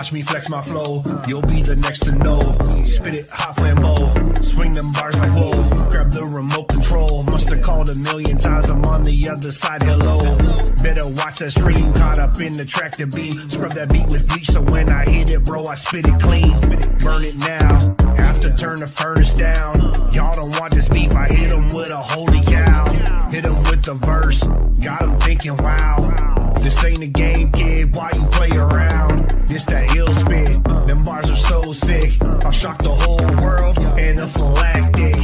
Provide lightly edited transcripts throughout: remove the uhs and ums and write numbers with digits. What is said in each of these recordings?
Watch me flex my flow, you'll be the next to know. Spit it hot flambeau, swing them bars like whoa. Grab the remote control, musta called a million times, I'm on the other side, hello. Better watch that stream, caught up in the track to beat. Scrub that beat with bleach, so when I hit it, bro, I spit it clean. Burn it now, have to turn the furnace down. Y'all don't want this beef, I hit them with a holy cow. Hit them with the verse, got them thinking, wow. This ain't a game, kid, why you play around? This that ill spit, them bars are so sick. I'll shock the whole world in a phylactic.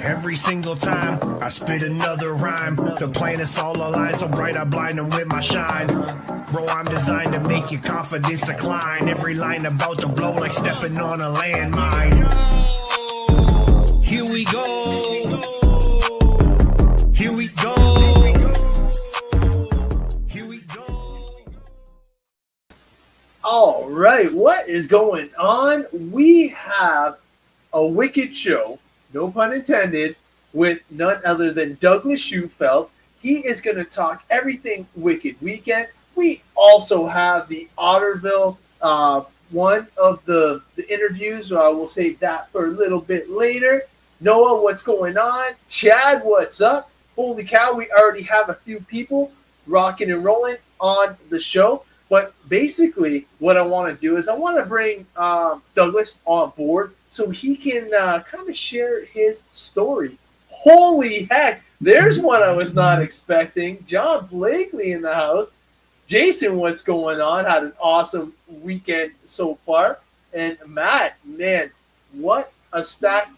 Every single time I spit another rhyme, the planets all align so bright I blind them with my shine. Bro, I'm designed to make your confidence decline. Every line about to blow like stepping on a landmine. Here we go. Here we go. All right, what is going on? We have a wicked show, no pun intended, with none other than Douglas Schufeld. He is going to talk everything Wicked Weekend. We also have the Otterville, one of the interviews. We'll save that for a little bit later. Noah, what's going on? Chad, what's up? Holy cow, we already have a few people rocking and rolling on the show. But basically, what I want to do is I want to bring Douglas on board so he can kind of share his story. Holy heck, there's one I was not expecting. John Blakely in the house. Jason, what's going on? Had an awesome weekend so far. And Matt, man, what a stacked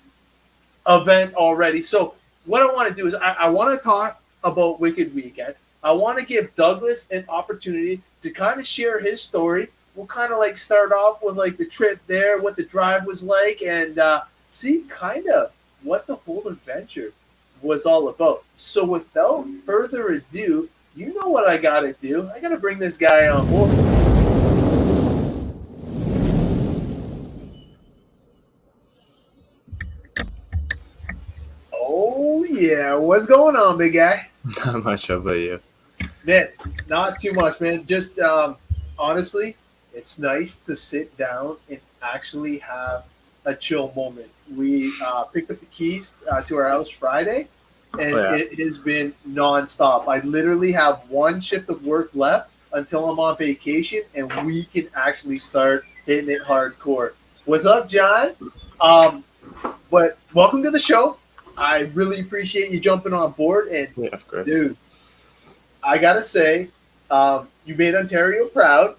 event already. So what I want to do is I want to talk about Wicked Weekend. I want to give Douglas an opportunity to kind of share his story. We'll kind of like start off with like the trip there, what the drive was like, and see kind of what the whole adventure was all about. So without further ado, you know what I got to do. I got to bring this guy on board. Oh, yeah. What's going on, big guy? Not much. How about you? Man, not too much, man. Just honestly, it's nice to sit down and actually have a chill moment. We picked up the keys to our house Friday, and It has been nonstop. I literally have one shift of work left until I'm on vacation, and we can actually start hitting it hardcore. What's up, John? But welcome to the show. I really appreciate you jumping on board. And yeah, of course. Dude, I gotta say, you made Ontario proud.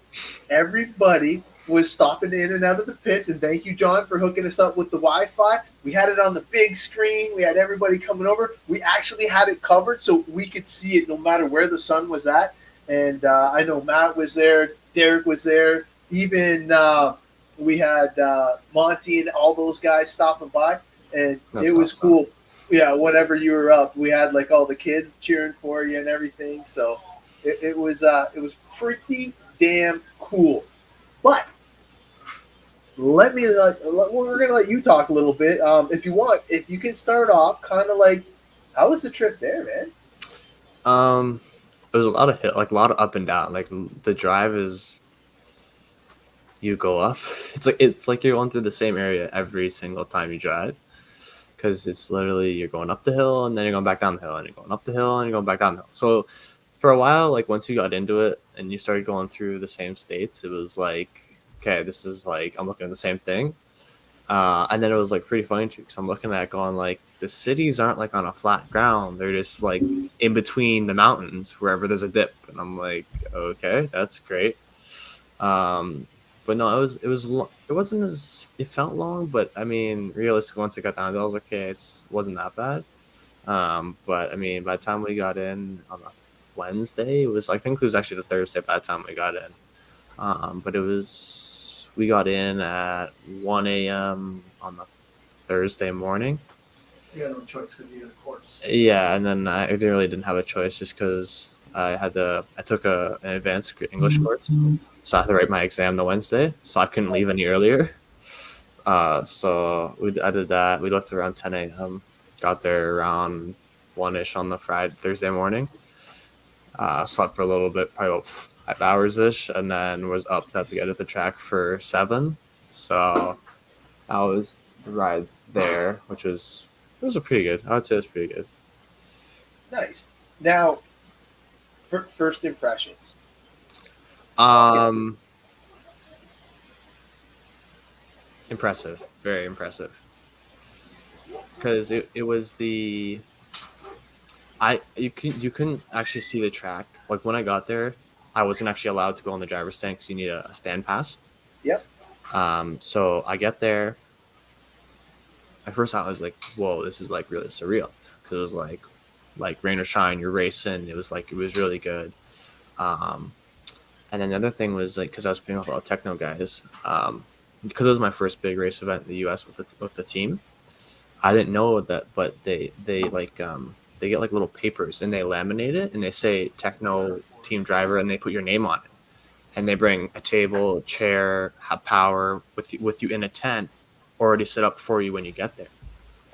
Everybody was stopping in and out of the pits, and thank you, John, for hooking us up with the Wi-Fi. We had it on the big screen. We had everybody coming over. We actually had it covered so we could see it no matter where the sun was at. And I know Matt was there, Derek was there, even we had Monty and all those guys stopping by, and it was cool. Yeah, whenever you were up, we had like all the kids cheering for you and everything. So it was pretty damn cool. But we're gonna let you talk a little bit, if you want. If you can start off, kind of like, how was the trip there, man? It was a lot of a lot of up and down. Like the drive is, you go up. It's like you're going through the same area every single time you drive. Because it's literally you're going up the hill and then you're going back down the hill and you're going up the hill and you're going back down the hill. So for a while, like once you got into it and you started going through the same states, it was like, okay, this is like I'm looking at the same thing. And then it was like pretty funny too, because I'm looking at going like the cities aren't like on a flat ground; they're just like in between the mountains wherever there's a dip. And I'm like, okay, that's great. But no, it wasn't as, it felt long, but I mean, realistically, once it got down, I was like, okay, it wasn't that bad. But I mean, by the time we got in on a Wednesday, I think it was actually the Thursday by the time we got in. But we got in at 1 a.m. on the Thursday morning. You had no choice because you had a course. Yeah, and then I really didn't have a choice just because I took an advanced English course. So I had to write my exam the Wednesday, so I couldn't leave any earlier. So I did that. We left around 10 a.m., got there around 1-ish on the Thursday morning. Slept for a little bit, probably about 5 hours ish, and then was up at the end of the track for 7. So that was the ride there, which was it was a pretty good. I would say it was pretty good. Nice. Now, first impressions. Um, Impressive, very impressive. Because it was the you couldn't actually see the track. Like when I got there, I wasn't actually allowed to go on the driver's stand because you need a stand pass. Yep. So I get there. At first, I was like, "Whoa, this is like really surreal," because it was like rain or shine, you're racing. It was really good. Um, and then the other thing was like because I was playing with a lot of techno guys. Because it was my first big race event in the U.S. with the team. I didn't know that, but they get like little papers and they laminate it and they say techno team driver and they put your name on it and they bring a table, a chair, have power with you in a tent already set up for you when you get there.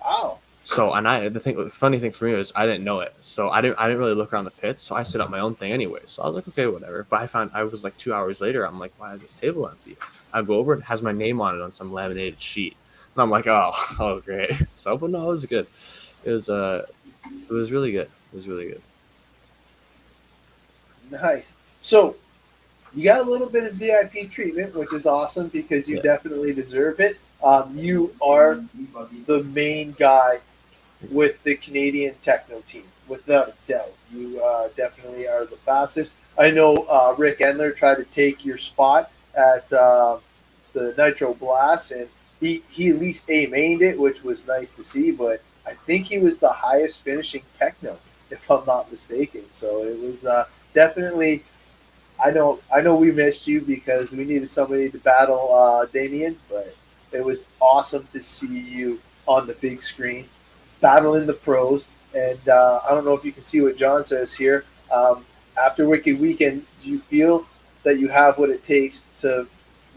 Wow. So the funny thing for me was I didn't know it, so I didn't really look around the pits, so I set up my own thing anyway. So I was like, okay, whatever. But I was like 2 hours later, I'm like, why is this table empty? I go over, it has my name on it on some laminated sheet, and I'm like, oh great. So but no, it was good. It was really good. It was really good. Nice. So you got a little bit of VIP treatment, which is awesome because you Yeah. definitely deserve it. You are the main guy with the Canadian techno team, without a doubt. You definitely are the fastest. I know Rick Endler tried to take your spot at the Nitro Blast, and he at least A-mained it, which was nice to see, but I think he was the highest finishing techno, if I'm not mistaken. So it was definitely. I know we missed you because we needed somebody to battle Damien, but it was awesome to see you on the big screen, battling the pros. And I don't know if you can see what John says here. After Wicked Weekend, do you feel that you have what it takes to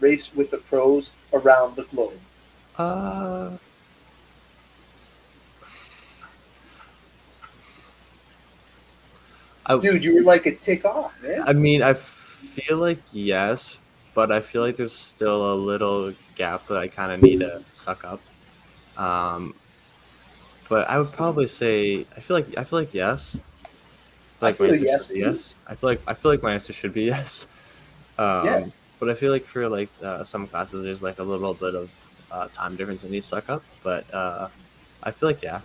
race with the pros around the globe? Uh, I Dude, you were like a tick off, man. I mean, I feel like yes, but I feel like there's still a little gap that I kind of need to suck up. Um, but I would probably say I feel like yes. I feel I like my feel answer should yes be too. yes. I feel like my answer should be yes. Yeah. But I feel like for like some classes, there's like a little bit of time difference I need to suck up. But I feel like yeah.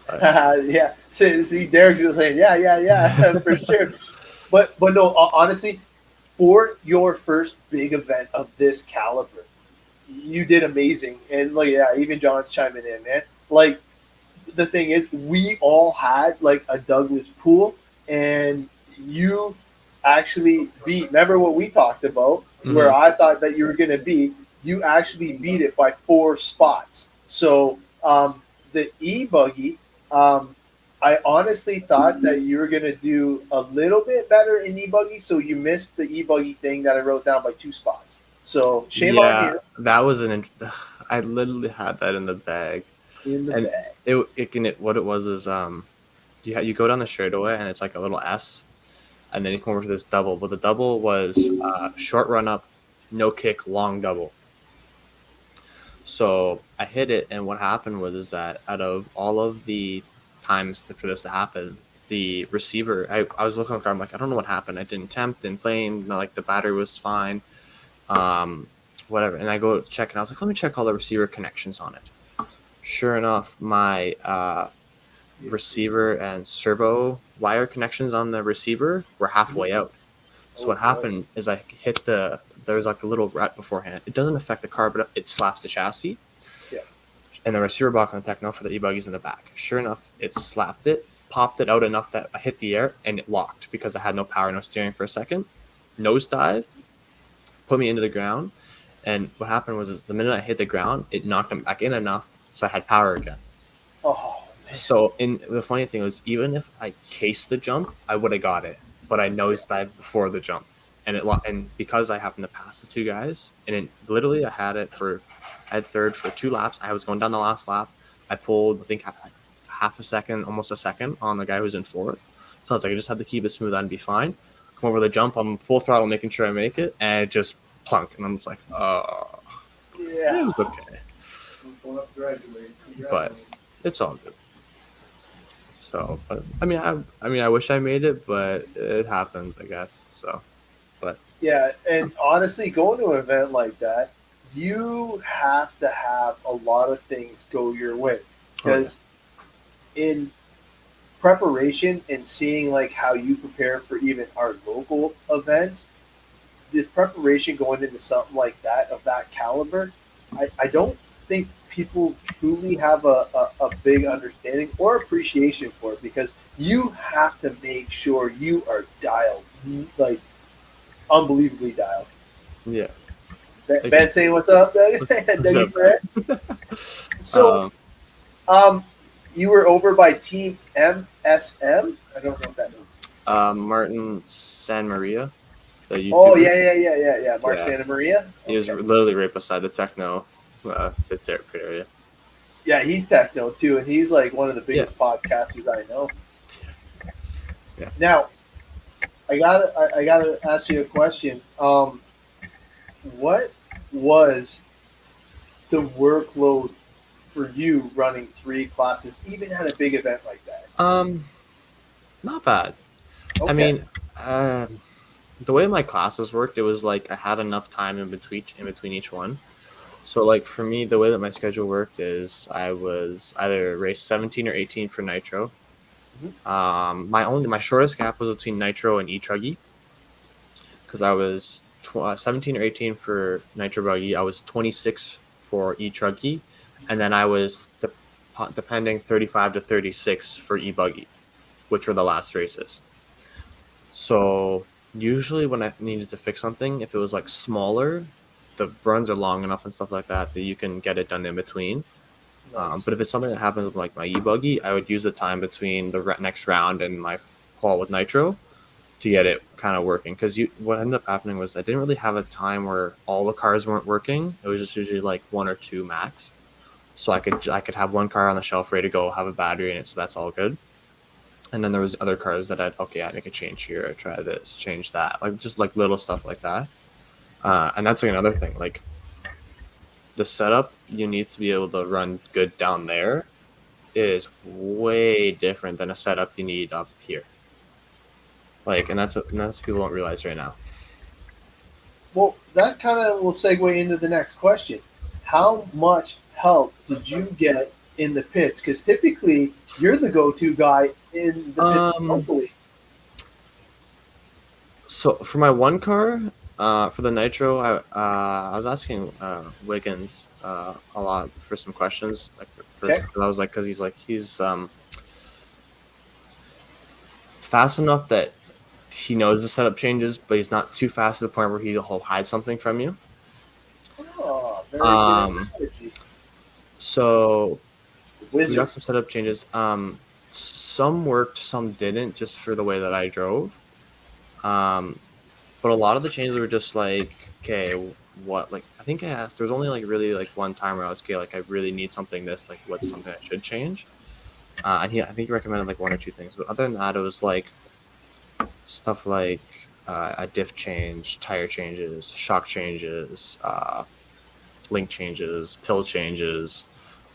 But Yeah. See, Derek's just saying, yeah, for sure. But no, honestly, for your first big event of this caliber, you did amazing. And like, yeah, even John's chiming in, man. Like, the thing is, we all had like a Douglas pool, and you actually beat. Remember what we talked about, where mhm. I thought that you were going to beat. You actually beat it by 4 spots. So the e buggy, um, I honestly thought that you were going to do a little bit better in e buggy. So you missed the e buggy thing that I wrote down by 2 spots. So shame on Yeah, you that was I literally had that in the bag, in the and bag. what it was is you go down the straightaway and it's like a little S, and then you come over to this double. But the double was short run up, no kick, long double. So I hit it, and what happened was is that out of all of the times for this to happen, the receiver I was looking at the car, I'm like, I don't know what happened. I didn't temp, didn't flame, like the battery was fine. Um, Whatever. And I go check, and I was like, let me check all the receiver connections on it. Sure enough, my receiver and servo wire connections on the receiver were halfway out. So Oh what boy. happened is I hit there was like a little rut beforehand. It doesn't affect the car, but it slaps the chassis. Yeah. And the receiver block on the Techno for the e-buggies in the back. Sure enough, it slapped it, popped it out enough that I hit the air, and it locked because I had no power, no steering for a second. Nosedive, put me into the ground. And what happened was is the minute I hit the ground, it knocked him back in enough so I had power again. Oh man. So in the funny thing was, even if I cased the jump, I would have got it, but I nosedived before the jump, and because I happened to pass the two guys, and literally I had third for 2 laps. I was going down the last lap. I pulled I think half a second, almost a second on the guy who was in fourth. So I was like, I just have to keep it smooth and be fine. Come over the jump, I'm full throttle, making sure I make it, and it just plunk, and I'm just like, oh, Yeah. it was okay, but it's all good. So, but I mean, I wish I made it, but it happens, I guess. So, but Yeah, and honestly, going to an event like that, you have to have a lot of things go your way because in preparation and seeing like how you prepare for even our local events, the preparation going into something like that of that caliber, I don't think people truly have a big understanding or appreciation for it because you have to make sure you are dialed, like unbelievably dialed. yeah. Ben saying what's up, Doug? Dougie Brett. So, Um, um, you were over by Team MSM. I don't know what that means. Martin San Maria, the YouTuber. Oh yeah. Mark Yeah. Santa Maria. He was literally right beside the techno, the therapy area. Yeah, he's techno too, and he's like one of the biggest podcasters I know. Yeah. Now, I gotta ask you a question. What was the workload for you running 3 classes, even at a big event like that? Not bad. Okay. I mean, the way my classes worked, it was like I had enough time in between each one. So like for me, the way that my schedule worked is I was either race 17 or 18 for Nitro. My shortest gap was between Nitro and E-Truggy because I was 17 or 18 for Nitro Buggy. I was 26 for E-Truggy, and then I was depending 35 to 36 for E-Buggy, which were the last races. So usually when I needed to fix something, if it was like smaller, the runs are long enough and stuff like that you can get it done in between. Nice. But if it's something that happens with like my e-buggy, I would use the time between the next round and my call with Nitro to get it kind of working. Because what ended up happening was I didn't really have a time where all the cars weren't working. It was just usually like 1 or 2 max. So I could have one car on the shelf ready to go, have a battery in it, so that's all good. And then there was other cars that I'd make a change here, I try this, change that, like just like little stuff like that. And that's like another thing, like the setup you need to be able to run good down there is way different than a setup you need up here. Like, and that's what people don't realize right now. Well, that kind of will segue into the next question. How much help did you get in the pits? Because typically you're the go-to guy in the pits locally. So for my one car, for the Nitro, I was asking Wiggins a lot for some questions. Like, I was like, because he's fast enough that he knows the setup changes, but he's not too fast to the point where he'll hide something from you. Oh, very good strategy. So we got some setup changes. Some worked, some didn't, just for the way that I drove. But a lot of the changes were just like, okay, what? Like, I think I asked. There was only like really like one time where I was, okay, like I really need something. This, like, what's something I should change? And I think he recommended like 1 or 2 things. But other than that, it was like stuff like a diff change, tire changes, shock changes, link changes, pill changes,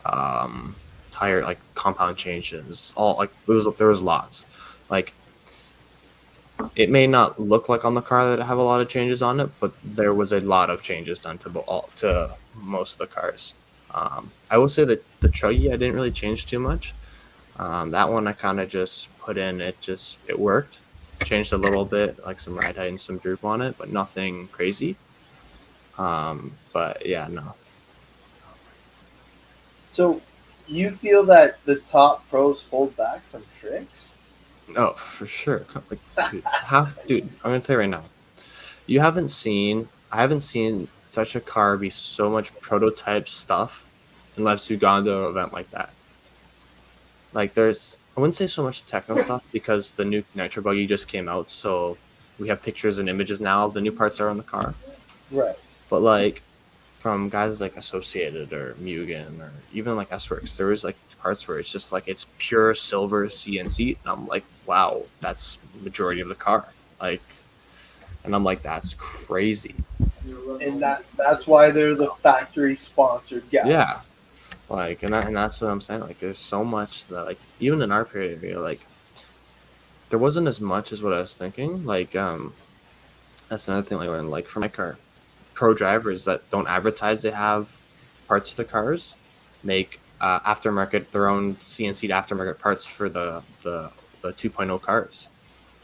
tire like compound changes. All like there was lots. Like, it may not look like on the car that I have a lot of changes on it, but there was a lot of changes done to most of the cars. I will say that the Truggy I didn't really change too much. That one I kind of just put in. It worked. Changed a little bit, like some ride height and some droop on it, but nothing crazy. But yeah, no. So you feel that the top pros hold back some tricks? Oh, for sure. Like, dude, I'm gonna tell you right now. I haven't seen such a car be so much prototype stuff unless you gone to an event like that. Like, I wouldn't say so much techno stuff because the new Nitro Buggy just came out, so we have pictures and images now of the new parts that are on the car. Right. But like from guys like Associated or Mugen or even like S-Works, there was like parts where it's just like it's pure silver CNC, and I'm like, wow, that's majority of the car. Like, and I'm like, that's crazy. And that's why they're the factory sponsored guys. Yeah. Like, and that's what I'm saying. Like, there's so much that, like, even in our period area, like, there wasn't as much as what I was thinking. Like, that's another thing. Like for my car, pro drivers that don't advertise they have parts for the cars make aftermarket their own CNC aftermarket parts for the 2.0 cars.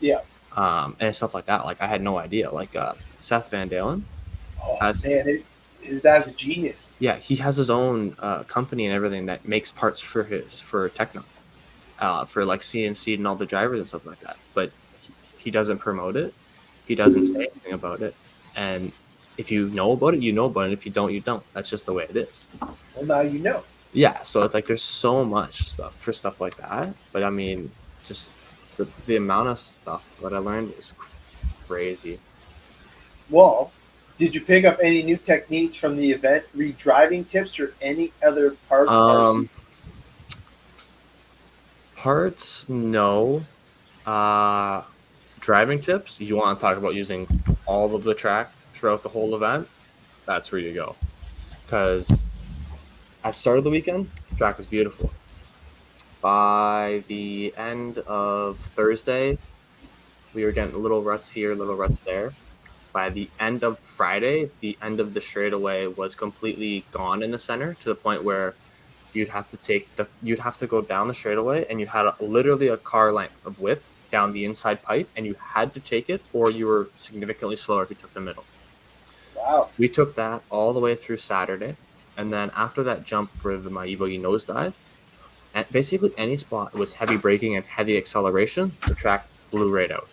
Yeah. And stuff like that. Like, I had no idea. Like, Seth Van Dalen Oh has, man, his dad's a genius. yeah, he has his own company and everything that makes parts for Techno, for like CNC and all the drivers and stuff like that. But he doesn't promote it. He doesn't say anything about it. And if you know about it, you know about it. If you don't, you don't. That's just the way it is. Well, now you know. Yeah, so it's like there's so much stuff for stuff like that. But I mean, just the amount of stuff that I learned is crazy. Well, did you pick up any new techniques from the event, re-driving tips, or any other parts? Parts, no. Driving tips, you want to talk about using all of the track throughout the whole event, that's where you go. Because at the start of the weekend, the track was beautiful. By the end of Thursday, we were getting little ruts here, little ruts there. By the end of Friday, the end of the straightaway was completely gone in the center, to the point where you'd have to go down the straightaway, and you had literally a car length of width down the inside pipe, and you had to take it, or you were significantly slower if you took the middle. Wow. We took that all the way through Saturday, and then after that jump for my e-buggy nosedive, at basically any spot was heavy braking and heavy acceleration, the track blew right out.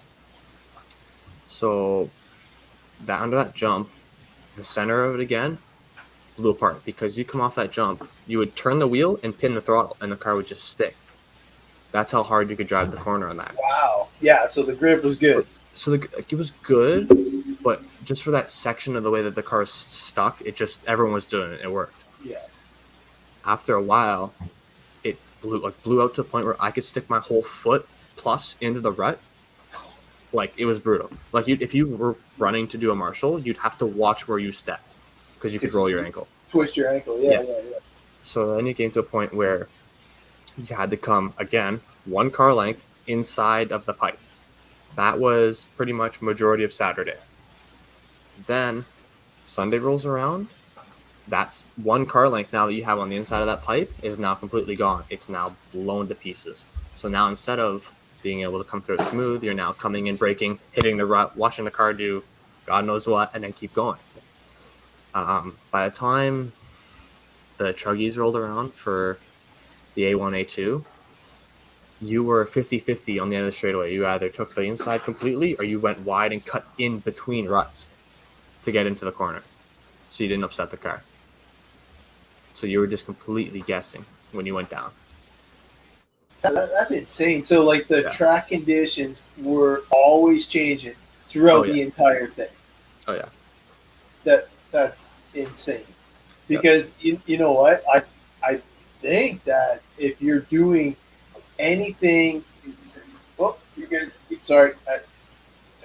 So that under that jump, the center of it again blew apart, because you come off that jump, you would turn the wheel and pin the throttle, and the car would just stick. That's how hard you could drive the corner on that. Wow. Yeah, so the grip was good. So it was good, but just for that section of the way that the car is stuck, everyone was doing it. It worked. Yeah. After a while, it blew out to the point where I could stick my whole foot plus into the rut. Like, it was brutal. Like, if you were running to do a Marshall, you'd have to watch where you stepped, because you could roll your ankle. Twist your ankle. Yeah. So then you came to a point where you had to come, again, one car length inside of the pipe. That was pretty much majority of Saturday. Then Sunday rolls around. That's one car length now that you have on the inside of that pipe is now completely gone. It's now blown to pieces. So now, instead of being able to come through it smooth, you're now coming in, braking, hitting the rut, watching the car do God knows what, and then keep going. By the time the truggies rolled around for the A1, A2, you were 50-50 on the end of the straightaway. You either took the inside completely, or you went wide and cut in between ruts to get into the corner, so you didn't upset the car. So you were just completely guessing when you went down. That's insane. So, like, the track conditions were always changing throughout the entire thing. Oh, yeah. That's insane. Because, you know what? I think that if you're doing anything... Oh, you're good. Sorry. Are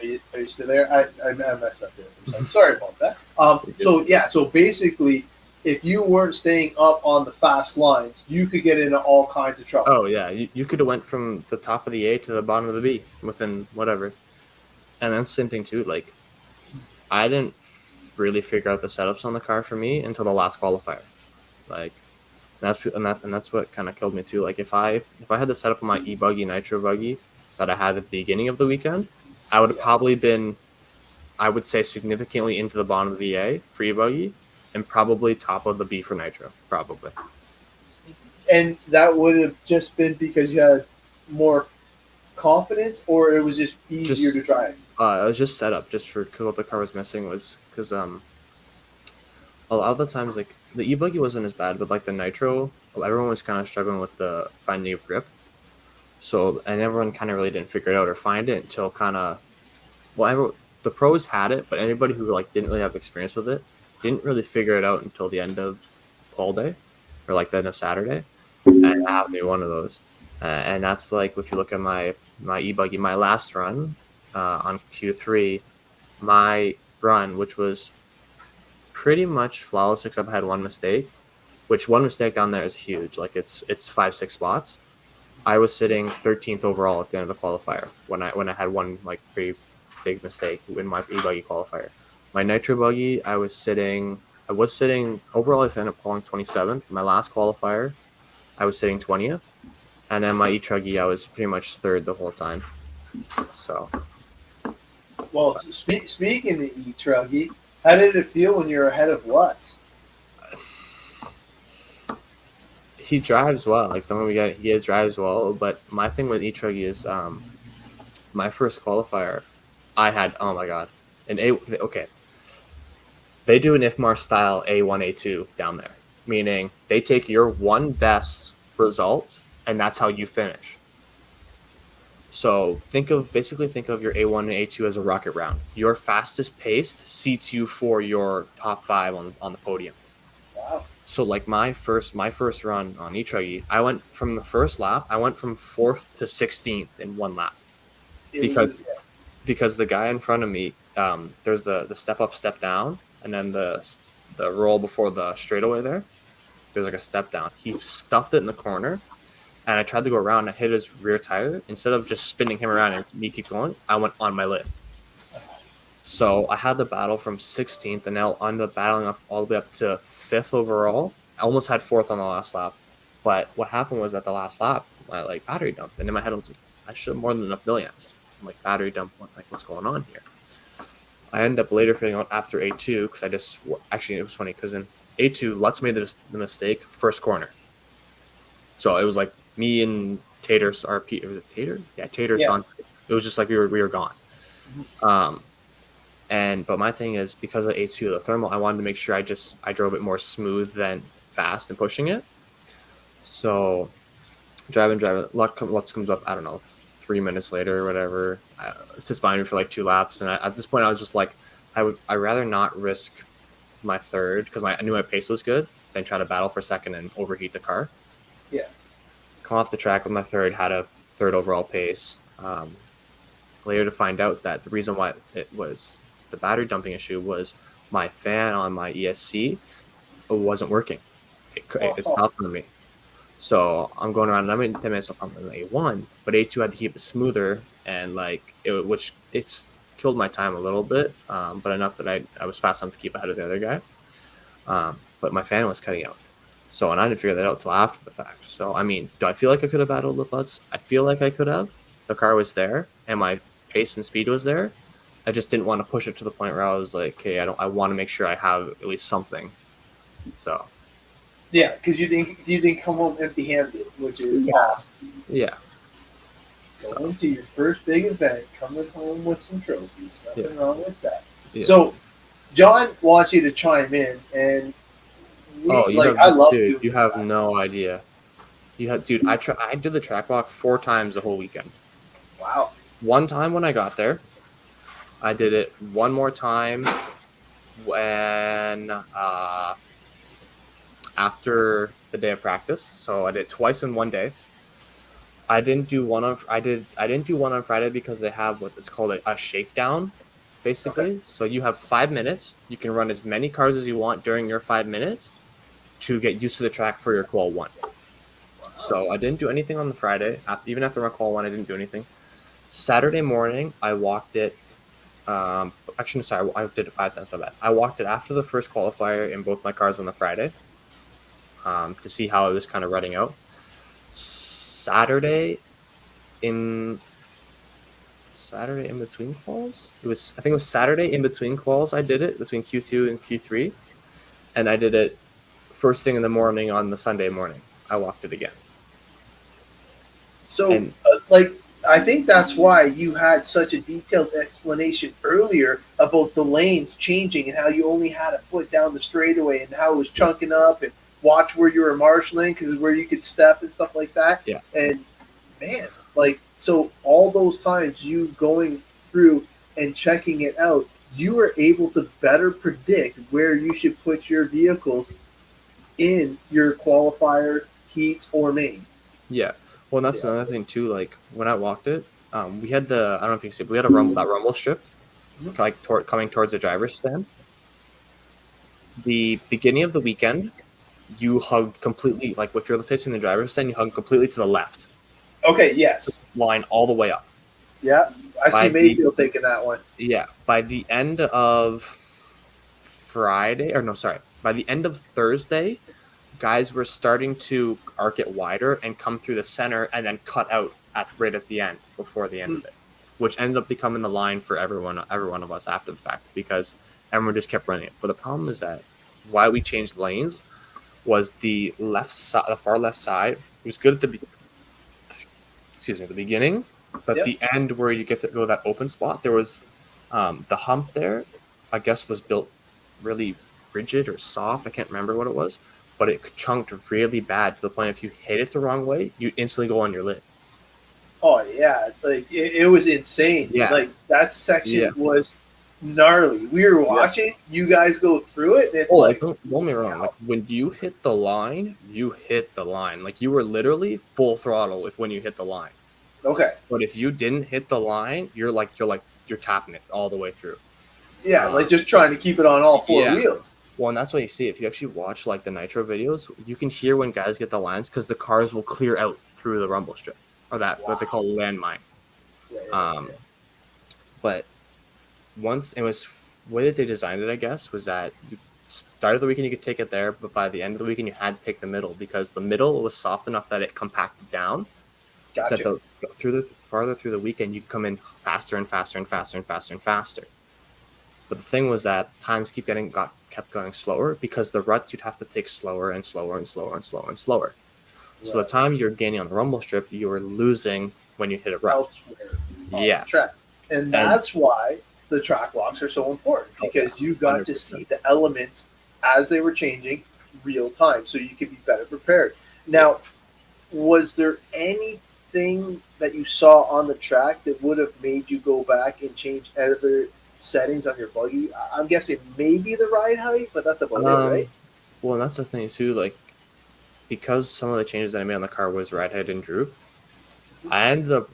you still there? I messed up there. I'm sorry about that. So basically, if you weren't staying up on the fast lines, you could get into all kinds of trouble. Oh, yeah. You could have went from the top of the A to the bottom of the B within whatever. And that's the same thing, too. Like, I didn't really figure out the setups on the car for me until the last qualifier. Like, that's what kind of killed me, too. Like, if I had the setup on my e-buggy, Nitro buggy that I had at the beginning of the weekend, I would have probably been, I would say, significantly into the bottom of the A for e-buggy, and probably top of the B for Nitro, probably. And that would have just been because you had more confidence, or it was just easier to drive? It was just set up, just for, because what the car was missing was, because a lot of the times, like, the e-buggy wasn't as bad, but like the Nitro, everyone was kind of struggling with the finding of grip. So, and everyone kind of really didn't figure it out or find it until kind of, the pros had it, but anybody who like didn't really have experience with it didn't really figure it out until the end of qual day, or like the end of Saturday. And I happened to be one of those. And that's like, if you look at my my e-buggy, my last run on Q3, my run, which was pretty much flawless except I had one mistake, which one mistake down there is huge. Like it's 5-6 spots. I was sitting 13th overall at the end of the qualifier when I had one like pretty big mistake in my e-buggy qualifier. My nitro buggy, I was sitting overall. I ended up falling 27th. My last qualifier, I was sitting 20th, and then my e-truggy, I was pretty much third the whole time. So, Well, speaking of E-Truggy, how did it feel when you're ahead of Lutz? he drives well. Like the one we got, he drives well. But my thing with e-truggy is, my first qualifier, I had, oh my god, okay. They do an IFMAR style A1, A2 down there, meaning they take your one best result and that's how you finish. So think of your A1 and A2 as a rocket round. Your fastest paced seats you for your top 5 on the podium. Wow. So like my first run on e-truggy, I went from the first lap, I went from 4th to 16th in one lap. Because the guy in front of me, there's the step up, step down, and then the roll before the straightaway there. There's like a step down. He stuffed it in the corner, and I tried to go around and hit his rear tire. Instead of just spinning him around and me keep going, I went on my lid. So I had the battle from 16th, and now I'm battling up all the way up to 5th overall. I almost had 4th on the last lap, but what happened was at the last lap, my like battery dumped, and in my head I was like, I should have more than enough milliamps. I'm like, battery dump, what's going on here? I ended up later figuring out after A2 because actually it was funny because in A2 Lutz made the mistake first corner, so it was like me and Tater's RP. Was it Tater? Yeah, Tater's on. It was just like we were gone. But my thing is because of A2 the thermal, I wanted to make sure I drove it more smooth than fast and pushing it. So driving, Lutz comes up. I don't know. 3 minutes later or whatever, sits behind me for like 2 laps, and at this point I was just like, I'd rather not risk my third because I knew my pace was good than try to battle for second and overheat the car. Yeah. Come off the track with my third, had a third overall pace. Later to find out that the reason why it was the battery dumping issue was my fan on my ESC wasn't working. It stopped for me. So I'm going around, and I'm in 10 minutes on A1, but A2 had to keep it smoother, and which it's killed my time a little bit, but enough that I was fast enough to keep ahead of the other guy. But my fan was cutting out. So, and I didn't figure that out until after the fact. So, I mean, do I feel like I could have battled with Lutz? I feel like I could have. The car was there, and my pace and speed was there. I just didn't want to push it to the point where I was like, okay, I want to make sure I have at least something. So. Yeah, because you didn't come home empty-handed, which is awesome. Yeah. Going to your first big event, coming home with some trophies. Nothing wrong with that. Yeah. So, John wants you to chime in, and you have no idea. I did the track walk 4 times the whole weekend. Wow. One time when I got there, I did it one more time when after the day of practice. So I did it twice in one day. I didn't do one on Friday because they have what it's called a shakedown, basically. Okay. So you have 5 minutes. You can run as many cars as you want during your 5 minutes to get used to the track for your qual 1. Wow. So I didn't do anything on the Friday. Even after my qual 1, I didn't do anything. Saturday morning, I walked it. I did it 5 times. My bad. I walked it after the first qualifier in both my cars on the Friday. To see how it was kind of running out. Saturday in between quals. I think it was Saturday in between quals. I did it between Q2 and Q3, and I did it first thing in the morning on the Sunday morning. I walked it again. So, I think that's why you had such a detailed explanation earlier about the lanes changing and how you only had a foot down the straightaway and how it was chunking up and watch where you were marshaling because where you could step and stuff like that. Yeah. And man, so all those times you going through and checking it out, you were able to better predict where you should put your vehicles in your qualifier, heats, or main. Yeah. Well, that's another thing too. Like when I walked it, We had I don't know if you can see, but we had that rumble strip, like coming towards the driver's stand. The beginning of the weekend, you hugged completely, like if you're facing the driver's stand, you hugged completely to the left, Okay, yes. line all the way up. Yeah, I see By Mayfield taking that one. by the end of Friday, or no, sorry, by the end of Thursday, guys were starting to arc it wider and come through the center and then cut out right at the end before the end of it, which ended up becoming the line for every one of us after the fact because everyone just kept running it. But the problem is that why we changed lanes was the far left side. It was good at the beginning, but the end where you get to go to that open spot, there was the hump there. I guess was built really rigid or soft. I can't remember what it was, but it chunked really bad to the point if you hit it the wrong way, you instantly go on your lid. Oh yeah, like it was insane. Yeah. Like that section was gnarly. We were watching you guys go through it, and it's don't get me wrong. Like when you hit the line, you hit the line. Like you were literally full throttle when you hit the line. Okay. But if you didn't hit the line, you're tapping it all the way through. Yeah, like just trying to keep it on all four wheels. Well, and that's what you see. If you actually watch like the Nitro videos, you can hear when guys get the lines because the cars will clear out through the rumble strip or what they call landmine. But once it was the way that they designed it, I guess, was that you start of the weekend you could take it there, but by the end of the weekend you had to take the middle because the middle was soft enough that it compacted down. Gotcha. So farther through the weekend, you could come in faster and faster and faster and faster and faster. But the thing was that times kept going slower because the ruts you'd have to take slower and slower and slower and slower and slower. So the time you're gaining on the rumble strip, you were losing when you hit a rut. Elsewhere on Yeah. the track. And that's why the track walks are so important because you got 100%. To see the elements as they were changing real time so you could be better prepared. Now, was there anything that you saw on the track that would have made you go back and change other settings on your buggy? I'm guessing maybe the ride height, but that's about it, right? Well, that's the thing too. Like, because some of the changes that I made on the car was ride height and droop, I ended up,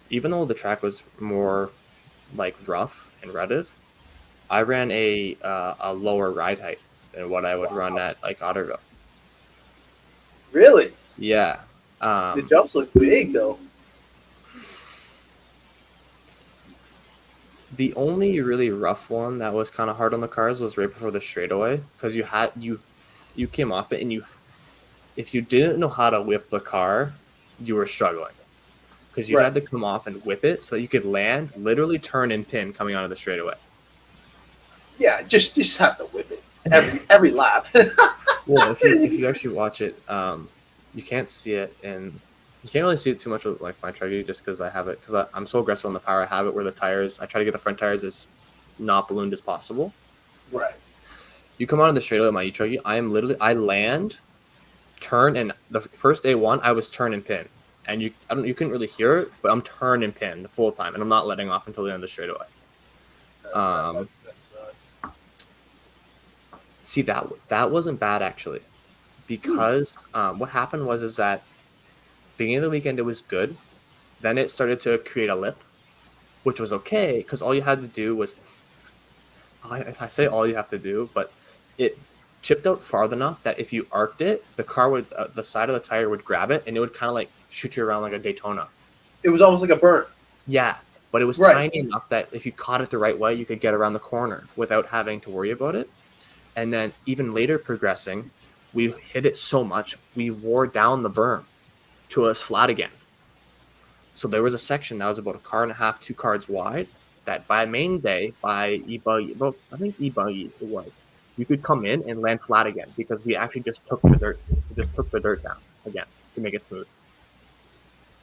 even though the track was more like rough and rutted, I ran a lower ride height than what I would run at like Otterville. Really? Yeah. The jumps look big though. The only really rough one that was kind of hard on the cars was right before the straightaway because you came off it and if you didn't know how to whip the car, you were struggling because you had to come off and whip it so that you could land, literally turn and pin coming onto the straightaway. Yeah, just have to whip it every lap. Well, if you actually watch it, you can't see it and. You can't really see it too much with like my Truggy just because I have it because I'm so aggressive on the power. I have it where the tires. I try to get the front tires as not ballooned as possible. Right. You come out on the straightaway with my E-Truggy. I land, turn, and the first A1 I was turn and pin, and you couldn't really hear it, but I'm turn and pin the full time, and I'm not letting off until the end of the straightaway. See that wasn't bad actually, because what happened was that. Beginning of the weekend, it was good. Then it started to create a lip, which was okay because all you had to do was, I say all you have to do, but it chipped out far enough that if you arced it, the car would, the side of the tire would grab it and it would kind of like shoot you around like a Daytona. It was almost like a burn. Yeah, but it was tiny enough that if you caught it the right way, you could get around the corner without having to worry about it. And then even later progressing, we hit it so much, we wore down the berm to us flat again. So there was a section that was about a car and a half, 2 cars wide, that by main day, by e-buggy, well, I think e-buggy it was, you could come in and land flat again because we actually just took the dirt down again to make it smooth.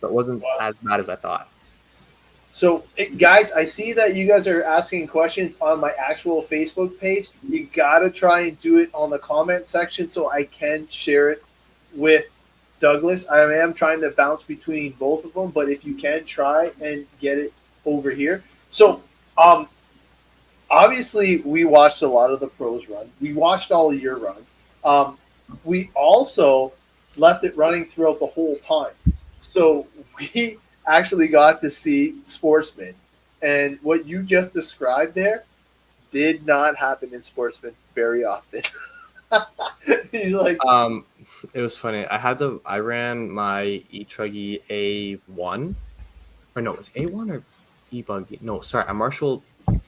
So it wasn't as bad as I thought. So, guys, I see that you guys are asking questions on my actual Facebook page. You got to try and do it on the comment section so I can share it with Douglas. I am trying to bounce between both of them, but if you can, try and get it over here. So, obviously, we watched a lot of the pros run. We watched all of your runs. We also left it running throughout the whole time. So we actually got to see Sportsman, and what you just described there did not happen in Sportsman very often. He's like, It was funny. I ran my e-truggy A1, or no, it was A1 or e-buggy. No, sorry, I marshaled. I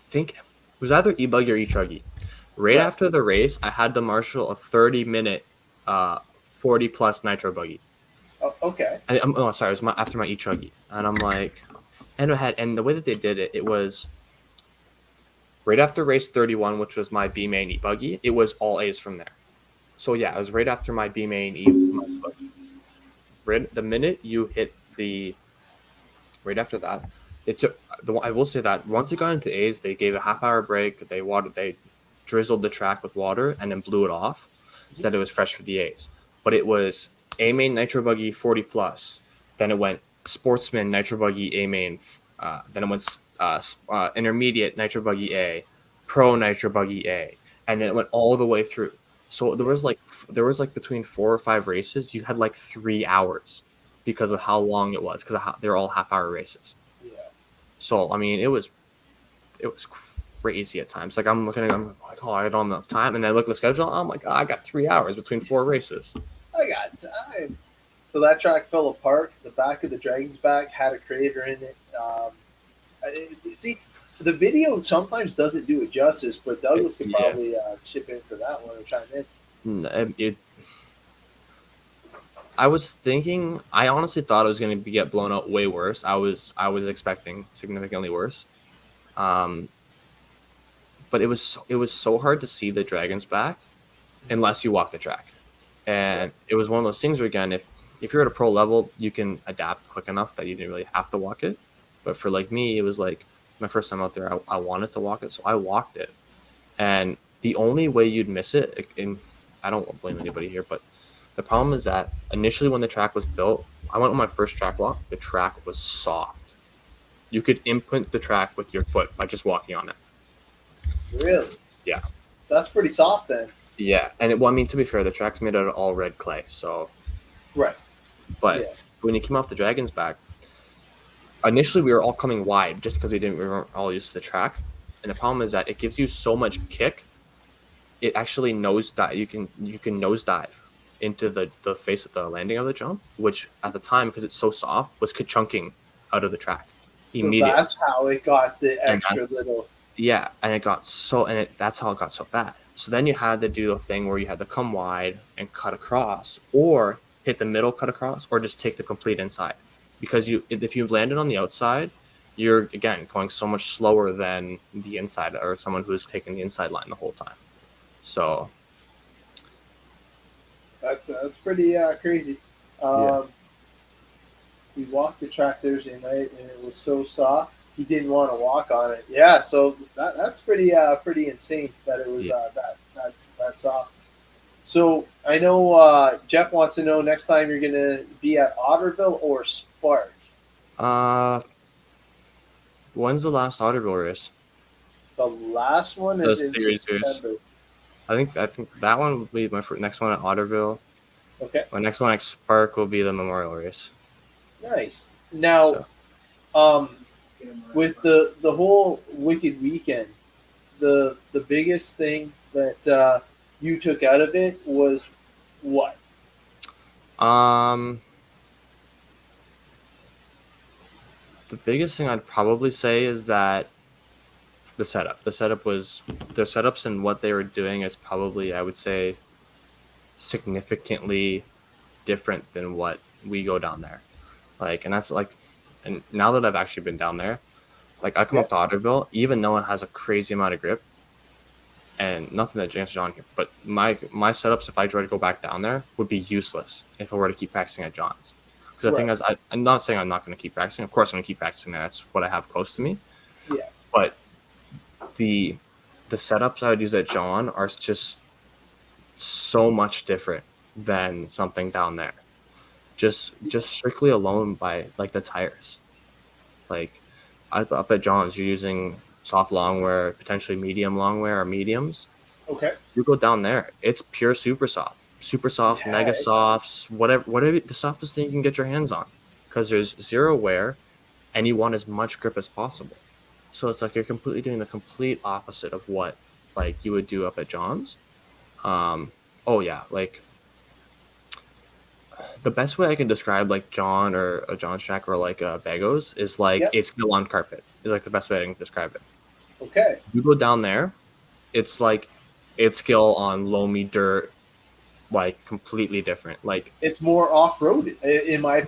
think it was either e-buggy or e-truggy. Right right. after the race, I had to marshal a 30-minute, 40 plus nitro buggy. Oh, okay. Oh, sorry, it was after my e-truggy, and I'm like, and the way that they did it, it was right after race 31, which was my B main e-buggy. It was all A's from there. So yeah, it was right after my B main e-buggy. Right, the minute you hit the right after that, it took. I will say that once it got into A's, they gave a half-hour break. They drizzled the track with water and then blew it off, so that it was fresh for the A's. But it was A main nitro buggy 40 plus. Then it went sportsman nitro buggy A main. Then it went intermediate nitro buggy A, pro nitro buggy A, and then it went all the way through. So there was like between 4 or 5 races, you had like 3 hours because of how long it was, because they're all half-hour races. Yeah. So I mean, it was crazy at times. Like I'm like, oh, I don't have enough time, and I look at the schedule. I'm like, oh, I got 3 hours between 4 races. I got time. So that track fell apart. The back of the Dragon's back had a crater in it. See, the video sometimes doesn't do it justice, but Douglas could probably chip in for that one or chime in. I was thinking. I honestly thought it was going to get blown out way worse. I was expecting significantly worse. But it was so hard to see the Dragon's back unless you walk the track. And it was one of those things where, again, if you're at a pro level, you can adapt quick enough that you didn't really have to walk it. But for like me, it was like my first time out there, I wanted to walk it, so I walked it. And the only way you'd miss it, and I don't blame anybody here, but the problem is that initially when the track was built, I went on my first track walk, the track was soft. You could imprint the track with your foot by just walking on it. Really? Yeah. So that's pretty soft then. Yeah, and I mean, to be fair, the track's made out of all red clay, so. Right. But when you came off the Dragon's back, initially we were all coming wide just because we weren't all used to the track, and the problem is that it gives you so much kick, it actually nosedive. You can nosedive into the face of the landing of the jump, which at the time, because it's so soft, was ka-chunking out of the track immediately. So that's how it got the extra little. Yeah, and that's how it got so bad. So then you had to do a thing where you had to come wide and cut across, or hit the middle, cut across, or just take the complete inside. Because if you landed on the outside, you're again going so much slower than the inside or someone who's taking the inside line the whole time. So That's pretty crazy. We walked the track Thursday night, and it was so soft. He didn't want to walk on it. Yeah, so that's pretty insane that it was that soft. So I know Jeff wants to know next time you're gonna be at Otterville or Spark. When's the last Otterville race? The last one is in September. I think that one will be my next one at Otterville. Okay. My next one at Spark will be the Memorial race. Nice. Now, with the whole Wicked weekend, the biggest thing that you took out of it was what? The biggest thing I'd probably say is that the setup. The setups and what they were doing is probably, I would say, significantly different than what we go down there. Like, and that's like, and now that I've actually been down there, like I come up to Otterville, even though it has a crazy amount of grip, and nothing that James John here, but my setups, if I try to go back down there, would be useless if I were to keep practicing at John's. Because the thing is, I'm not saying I'm not going to keep practicing. Of course, I'm going to keep practicing there. That's what I have close to me. Yeah. But the setups I would use at John are just so much different than something down there. Just strictly alone by like the tires. Like up at John's, you're using soft long wear, potentially medium long wear or mediums. Okay. You go down there, it's pure super soft. super soft, Yeah. mega softs, whatever the softest thing you can get your hands on, because there's zero wear, and you want as much grip as possible. So it's like you're completely doing the complete opposite of what like you would do up at John's. Oh yeah, like the best way I can describe like John or a John's track or like Bagos is like Yep. it's still on carpet. Is like the best way I can describe it. Okay. You go down there, it's like it's skill on loamy dirt, like completely different. Like It's more off-road, in my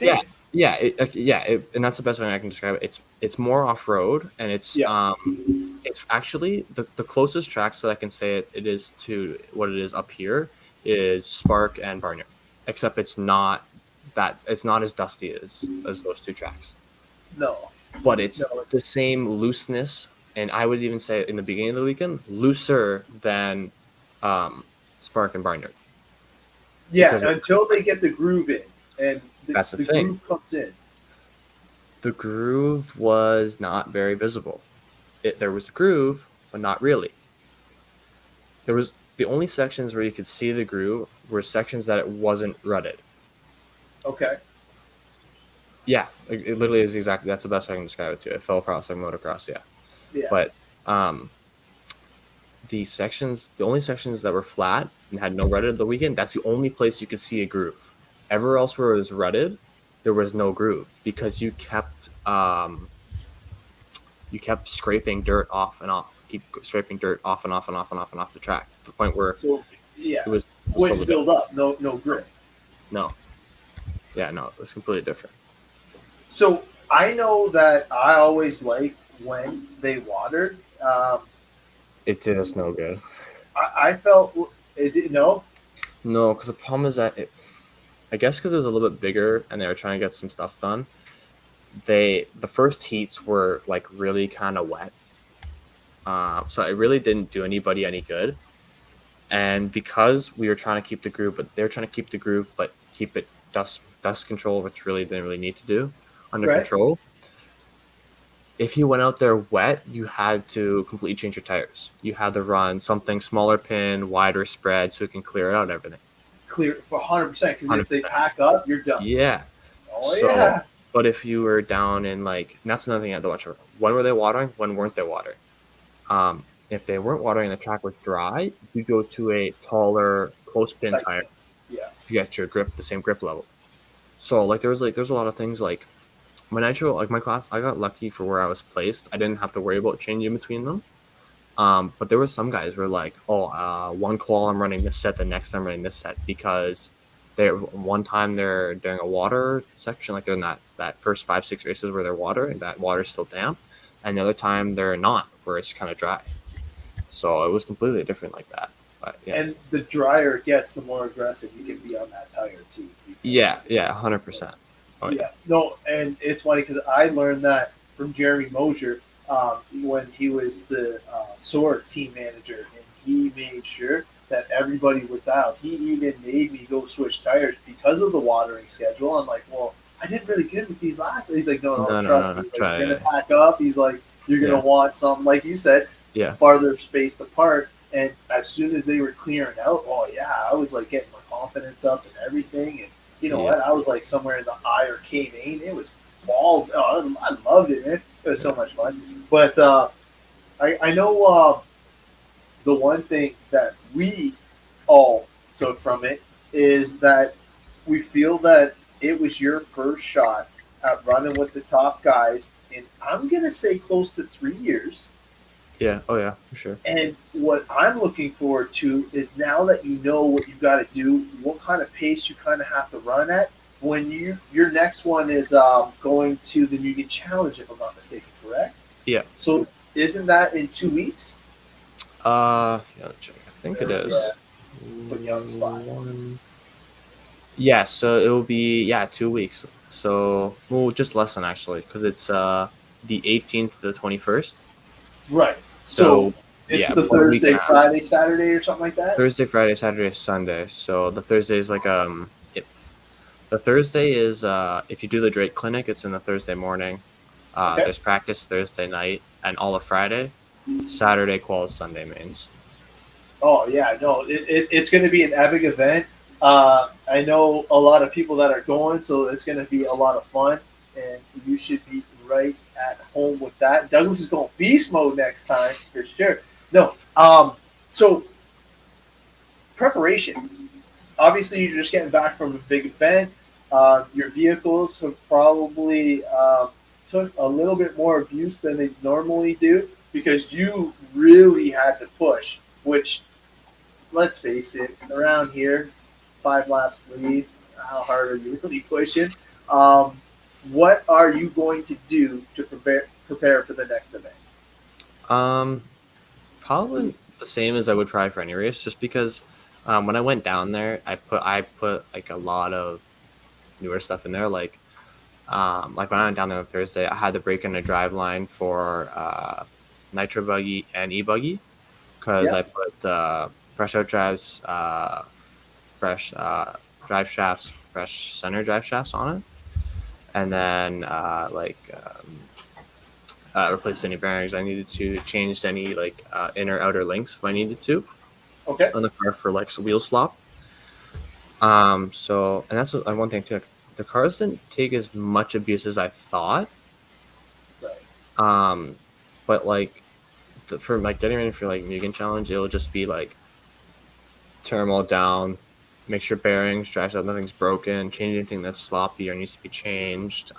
yeah, opinion. and that's the best way I can describe it. It's more off road, and Yeah. it's actually the closest tracks that I can say it is to what it is up here is Spark and Barnyard, except it's not as dusty as those two tracks, No. but it's No. the same looseness, and I would even say in the beginning of the weekend looser than Spark and Barnyard. Yeah, Because until they get the groove in, and That's the the thing. groove comes in. The groove was not very visible. There was a groove, but not really. There was the only sections where you could see the groove were sections that it wasn't rutted. Okay. Yeah, it literally is exactly. That's the best way I can describe it to. It fell across like motocross, yeah. Yeah. But the only sections that were flat and had no rutted the weekend, that's the only place you could see a groove. Everywhere else where it was rutted, there was no groove because you kept scraping dirt off and off, keep scraping dirt off and off and off and off and off the track to the point where So yeah, it was when you build up, no grip. no, yeah, no, it was completely different. So I know that I always like when they watered. It did us no good. I felt it didn't. No. No, because the problem is that I guess because it was a little bit bigger and they were trying to get some stuff done. The first heats were like really kind of wet, so it really didn't do anybody any good. And because we were trying to keep the groove, but they were trying to keep the groove, but keep it dust control, which really didn't really need to do under Right. control. If you went out there wet, you had to completely change your tires. You had to run something smaller pin, wider spread, so it can clear out everything. Clear for 100%. Because if they 100%. pack up, you're done. Yeah. Oh So- yeah. But if you were down in like, and that's another thing I had to watch out. When were they watering? When weren't they watering? If they weren't watering and the track was dry, you go to a taller close pin Tight. tire Yeah. to get your grip, the same grip level. So like there's a lot of things like my Nitro, like my class, I got lucky for where I was placed. I didn't have to worry about changing between them. But there were some guys who were like, one qual I'm running this set, the next I'm running this set because one time they're doing a water section, like they're in that first 5-6 races where they're water and that water's still damp, and the other time they're not, where it's kind of dry. So it was completely different like that. But yeah, And the drier it gets, the more aggressive you can be on that tire too. yeah, 100%. Oh, Yeah. No, and it's funny because I learned that from Jeremy Mosier when he was the Sword team manager, and he made sure that everybody was dialed. He even made me go switch tires because of the watering schedule. I'm like, well, I did really good with these last. He's like, no, trust me. He's like, you're gonna pack up. He's like, you're gonna want some, like you said, farther spaced apart. And as soon as they were clearing out, oh yeah, I was like getting my confidence up and everything. And you know what? I was like somewhere in the I or K vein. It was balls. Oh, I loved it, man. It was so much fun. But I know the one thing that we all took from it is that we feel that it was your first shot at running with the top guys in, I'm going to say, close to 3 years. Yeah. Oh, yeah, for sure. And what I'm looking forward to is now that you know what you got to do, what kind of pace you kind of have to run at when your next one is going to the Nugent Challenge, if I'm not mistaken, correct? Yeah. So isn't that in 2 weeks? Yeah, check. I think it is. Yeah. Put you on the spot. Yeah, so it will be 2 weeks. So just less than actually, because it's the 18th to the 21st. Right. So it's the Thursday, Friday, Saturday, or something like that. Thursday, Friday, Saturday, Sunday. So the Thursday is like the Thursday is if you do the Drake Clinic, it's in the Thursday morning. Okay. There's practice Thursday night and all of Friday. Saturday quals, Sunday mains. Oh yeah, no, it's going to be an epic event. I know a lot of people that are going, so it's going to be a lot of fun, and you should be right at home with that. Douglas is going beast mode next time for sure. No, so preparation. Obviously, you're just getting back from a big event. Your vehicles have probably took a little bit more abuse than they normally do because you really had to push. Which, let's face it, around here, 5 laps lead. How hard are you really pushing? What are you going to do to prepare for the next event? Um, Probably the same as I would probably for any race, just because when I went down there, I put like a lot of newer stuff in there. Like when I went down there on Thursday, I had the brake and a drive line for Nitro buggy and e buggy because Yeah. I put fresh out drives, fresh drive shafts, fresh center drive shafts on it, and then replaced any bearings I needed to, changed any inner outer links if I needed to Okay. on the car for like wheel slop. So and that's one thing too. The cars didn't take as much abuse as I thought. Right. But for like getting ready for like Mugen challenge, it'll just be like tear them all down, make sure bearings, drive out, nothing's broken, change anything that's sloppy or needs to be changed.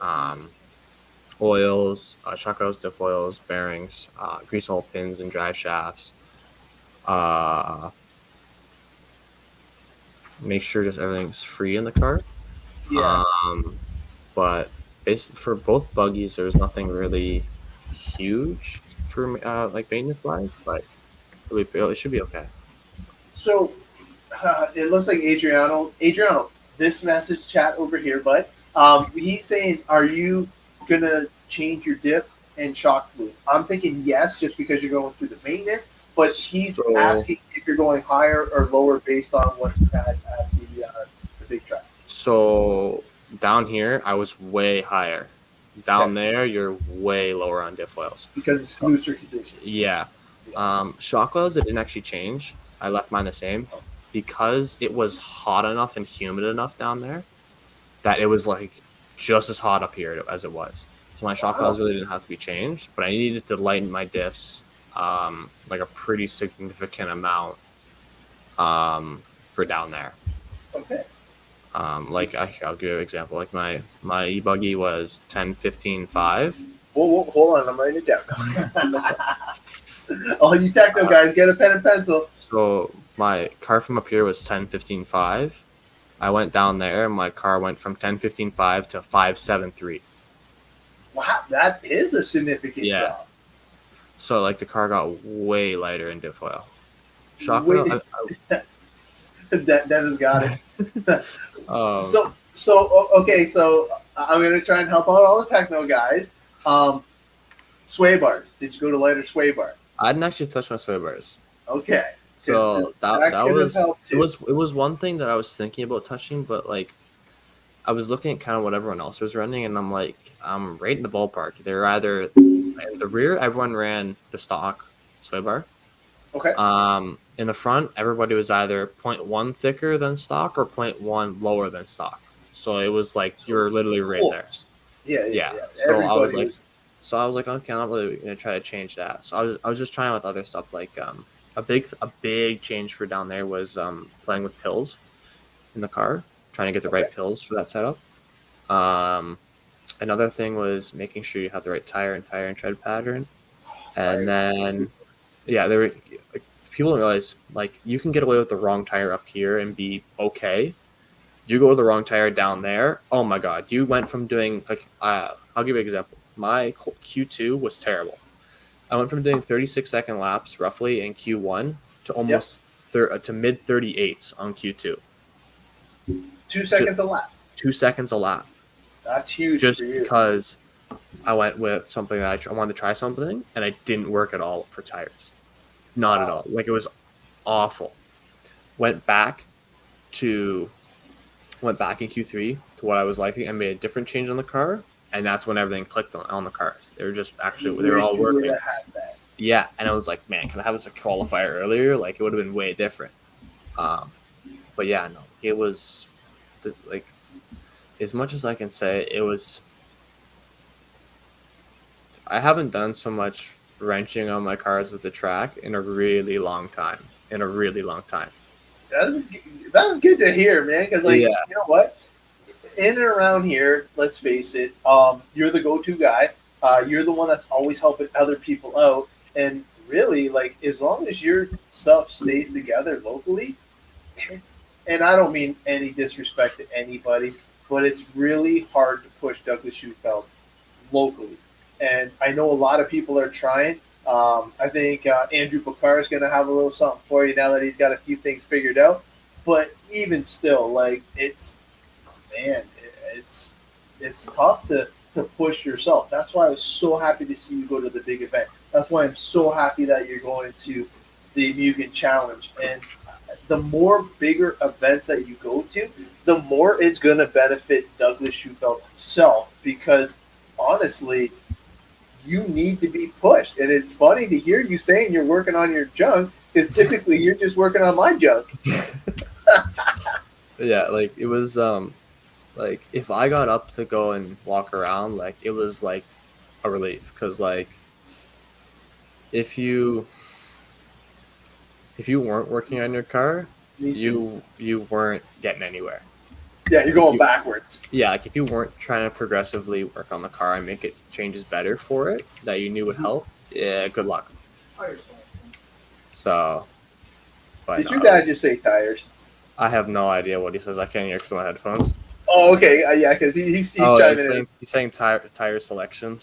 Oils, shock oils, diff oils, bearings, grease all pins and drive shafts. Make sure just everything's free in the car. Yeah. But for both buggies, there was nothing really huge for like maintenance wise, but it should be okay. So it looks like Adriano, this message chat over here, bud. He's saying, are you gonna change your dip and shock fluids? I'm thinking yes, just because you're going through the maintenance. But he's So- asking if you're going higher or lower based on what you had at the big track. So down here, I was way higher. Down Okay. there, you're way lower on diff oils. Because it's looser conditions. Yeah. Shock oils, it didn't actually change. I left mine the same because it was hot enough and humid enough down there that it was like just as hot up here as it was. So my shock oils really didn't have to be changed, but I needed to lighten my diffs like a pretty significant amount for down there. Okay. I'll give you an example. Like my e-buggy was 10-15-5. Whoa, hold on, I'm writing it down. All you techno guys, get a pen and pencil. So my car from up here was 10-15-5. I went down there and my car went from 10-15-5 to 5-7-3. Wow, that is a significant Yeah. drop. So like the car got way lighter in diff oil. Shock Wait. oil. Dennis got it. Um, Okay, so I'm gonna try and help out all the techno guys. Sway bars. Did you go to lighter sway bar? I didn't actually touch my sway bars. Okay. So that could have was helped it too. was one thing that I was thinking about touching, but like I was looking at kind of what everyone else was running, and I'm like, I'm right in the ballpark. They're either in the rear, everyone ran the stock sway bar. Okay. In the front, everybody was either 0.1 thicker than stock or 0.1 lower than stock. So it was like you were literally right there. Yeah. So I was Everybody like, okay, I'm not really gonna try to change that. So I was just trying with other stuff like a big change for down there was playing with pills in the car, trying to get the right pills for that setup. Another thing was making sure you have the right tire and tread pattern, and then there were like, people don't realize like you can get away with the wrong tire up here and be okay. You go with the wrong tire down there. Oh my God! You went from doing like I'll give you an example. My Q2 was terrible. I went from doing 36-second laps roughly in Q1 to almost to mid 38s on Q2. 2 seconds a lap. 2 seconds a lap. That's huge Just for you. because I went with something that I wanted to try something and I didn't work at all for tires. Not at all. Like it was awful. Went back in Q3 to what I was liking. I made a different change on the car, and that's when everything clicked on the cars. They were just they were all You would working. have had that. Yeah, and I was like, man, can I have this a qualifier earlier? Like it would have been way different. But yeah, no, it was like, as much as I can say, it was. I haven't done so much wrenching on my cars at the track in a really long time. In a really long time. That's that's good to hear, man. Because like Yeah. you know what, in and around here, let's face it, you're the go-to guy. You're the one that's always helping other people out, and really, like as long as your stuff stays together locally, it's. And I don't mean any disrespect to anybody, but it's really hard to push Douglas Schufeld locally. And I know a lot of people are trying. I think Andrew Bakar is going to have a little something for you now that he's got a few things figured out. But even still, like man, it's tough to push yourself. That's why I was so happy to see you go to the big event. That's why I'm so happy that you're going to the Mugen Challenge. And the more bigger events that you go to, the more it's going to benefit Douglas Schufeld himself because honestly, you need to be pushed. And it's funny to hear you saying you're working on your junk because typically you're just working on my junk. Yeah, like it was like if I got up to go and walk around, like it was like a relief because like if you weren't working on your car, you weren't getting anywhere. Yeah, you're going backwards. Yeah, like if you weren't trying to progressively work on the car and make it changes better for it that you knew would help, yeah, good luck. So, but Did your dad just say tires? I have no idea what he says. I can't hear because of my headphones. Oh, okay. Yeah, because he's chiming in. He's saying tire selection.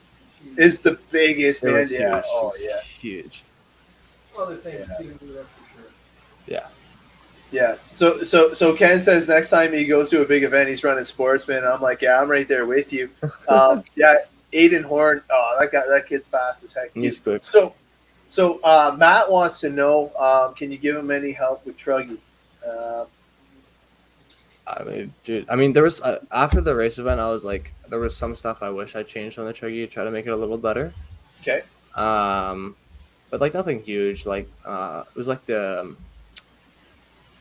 It's the biggest, It man. was Yeah. huge. Oh, It was yeah. huge. Other things you can do that for sure. Yeah. Yeah. So Ken says next time he goes to a big event, he's running Sportsman. I'm like, yeah, I'm right there with you. Yeah, Aiden Horn. Oh, that kid's fast as heck. He's good. So Matt wants to know, can you give him any help with Truggy? I mean, dude. I mean, there was after the race event, I was like, there was some stuff I wish I changed on the Chuggy to try to make it a little better. Okay. But like nothing huge. Like it was like the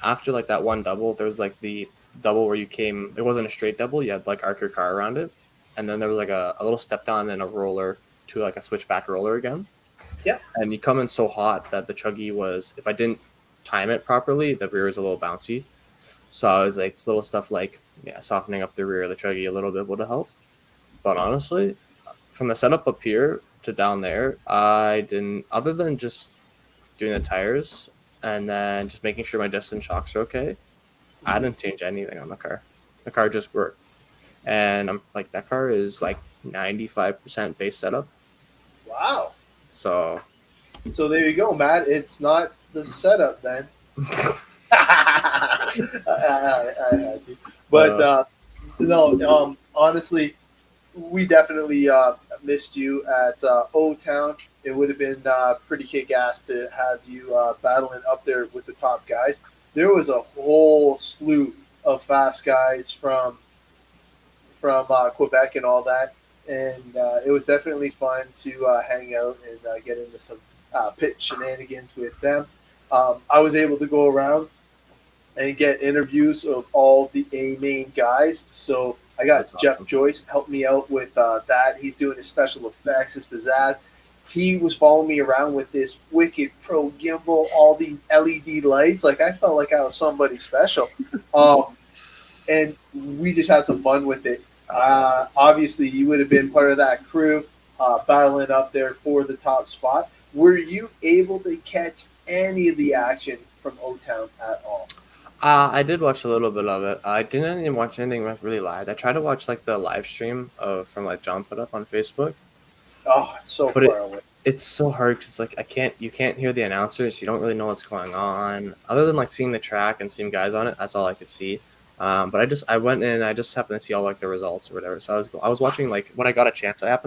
after like that one double, there was like the double where you came. It wasn't a straight double. You had like arc your car around it, and then there was like a little step down and a roller to like a switchback roller again. Yeah. And you come in so hot that the Chuggy was, if I didn't time it properly, the rear was a little bouncy. So I was like, little stuff like, yeah, softening up the rear of the Chuggy a little bit would have helped. But honestly, from the setup up here to down there, I didn't, other than just doing the tires and then just making sure my diffs and shocks are okay, I didn't change anything on the car. The car just worked. And I'm like, that car is like 95% base setup. Wow. So there you go, Matt. It's not the setup then. I had to. But no, honestly, we definitely missed you at O-Town. It would have been pretty kick-ass to have you battling up there with the top guys. There was a whole slew of fast guys from Quebec and all that, and it was definitely fun to hang out and get into some pit shenanigans with them. I was able to go around and get interviews of all the A-main guys. So I got Jeff Joyce help me out with that. He's doing his special effects, his pizzazz. He was following me around with this wicked pro gimbal, all these LED lights. Like I felt like I was somebody special. And we just had some fun with it. Obviously, you would have been part of that crew battling up there for the top spot. Were you able to catch any of the action from O-Town at all? I did watch a little bit of it. I didn't even watch anything really live. I tried to watch like the live stream from like John put up on Facebook. Oh, it's so far away. It's so hard because like you can't hear the announcers. You don't really know what's going on. Other than like seeing the track and seeing guys on it, that's all I could see. But I went in. I just happened to see all like the results or whatever. So I was watching like when I got a chance. I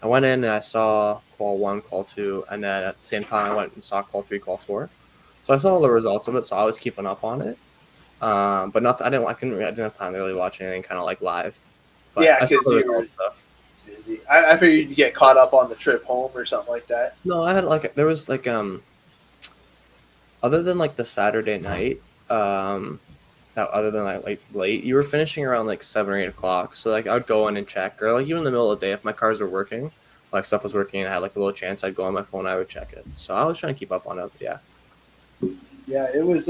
went in and I saw qual 1, qual 2, and then at the same time I went and saw qual 3, qual 4. So I saw all the results of it. So I was keeping up on it. But nothing. I didn't have time to really watch anything kind of like live. But yeah, because you were busy. I figured you'd get caught up on the trip home or something like that. No, I had like there was like other than like the Saturday night, that other than like late, you were finishing around like 7 or 8 o'clock. So like I would go in and check, or like even in the middle of the day if my cars were working, like stuff was working, and I had like a little chance, I'd go on my phone, I would check it. So I was trying to keep up on it. Yeah. Yeah, it was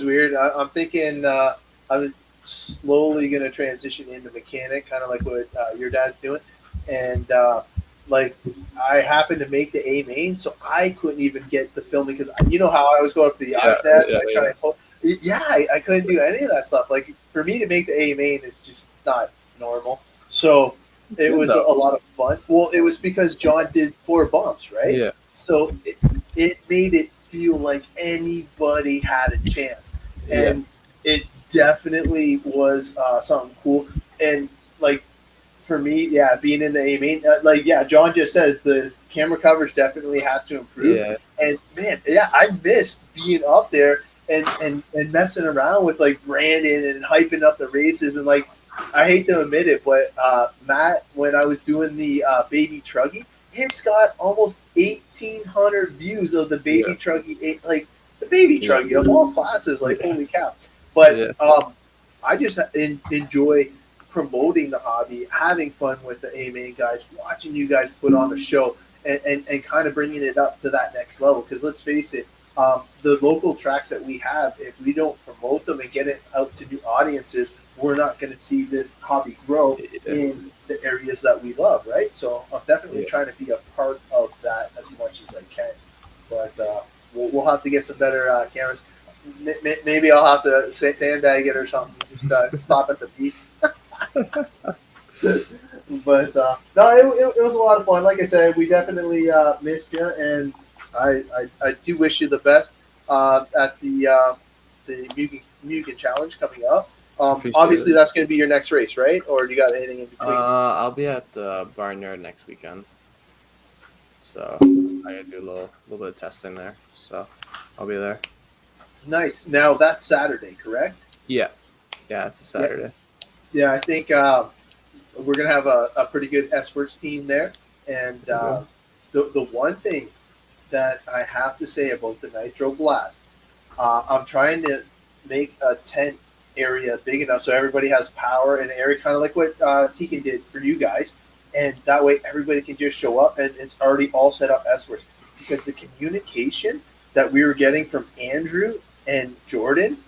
weird. I'm thinking I'm slowly going to transition into mechanic, kind of like what your dad's doing, and like I happened to make the A main, so I couldn't even get the filming because you know how I was going up to the Yeah, Oshnads. yeah, I try yeah. and pull. Yeah, I couldn't do any of that stuff. Like for me to make the A main is just not normal. So It's it good was a though. lot of fun. Well, it was because John did 4 bumps, right? Yeah. So it made it feel like anybody had a chance, Yeah. and it definitely was something cool. And like for me, yeah, being in the A main, like yeah, John just said the camera coverage definitely has to improve. Yeah. And man, yeah, I missed being up there and messing around with like Brandon and hyping up the races and like I hate to admit it, but Matt, when I was doing the baby truggy, it's got almost 1,800 views of the baby Yeah. truggy, like the baby Yeah. truggy of all classes. Like Yeah. holy cow! But Yeah. I just enjoy promoting the hobby, having fun with the A main guys, watching you guys put on the show, and kind of bringing it up to that next level. Because let's face it, the local tracks that we have, if we don't promote them and get it out to new audiences, we're not going to see this hobby grow Yeah. in the areas that we love, right? So I'm definitely Yeah. trying to be a part of that as much as I can. But we'll have to get some better cameras. Maybe I'll have to sandbag it or something. Just stop at the beach. But no, it was a lot of fun. Like I said, we definitely missed you, and I do wish you the best at the Mugen Challenge coming up. Appreciate Obviously, it. that's going to be your next race, right? Or do you got anything in between? I'll be at Barnyard next weekend, so I gotta do a little bit of testing there. So I'll be there. Nice. Now that's Saturday, correct? Yeah. Yeah, it's a Saturday. Yeah, I think we're gonna have a pretty good Esports team there. And the one thing that I have to say about the Nitro Blast, I'm trying to make a tent area big enough so everybody has power in an area, kind of like what Tegan did for you guys, and that way everybody can just show up and it's already all set up Esports. Because the communication that we were getting from Andrew and Jordan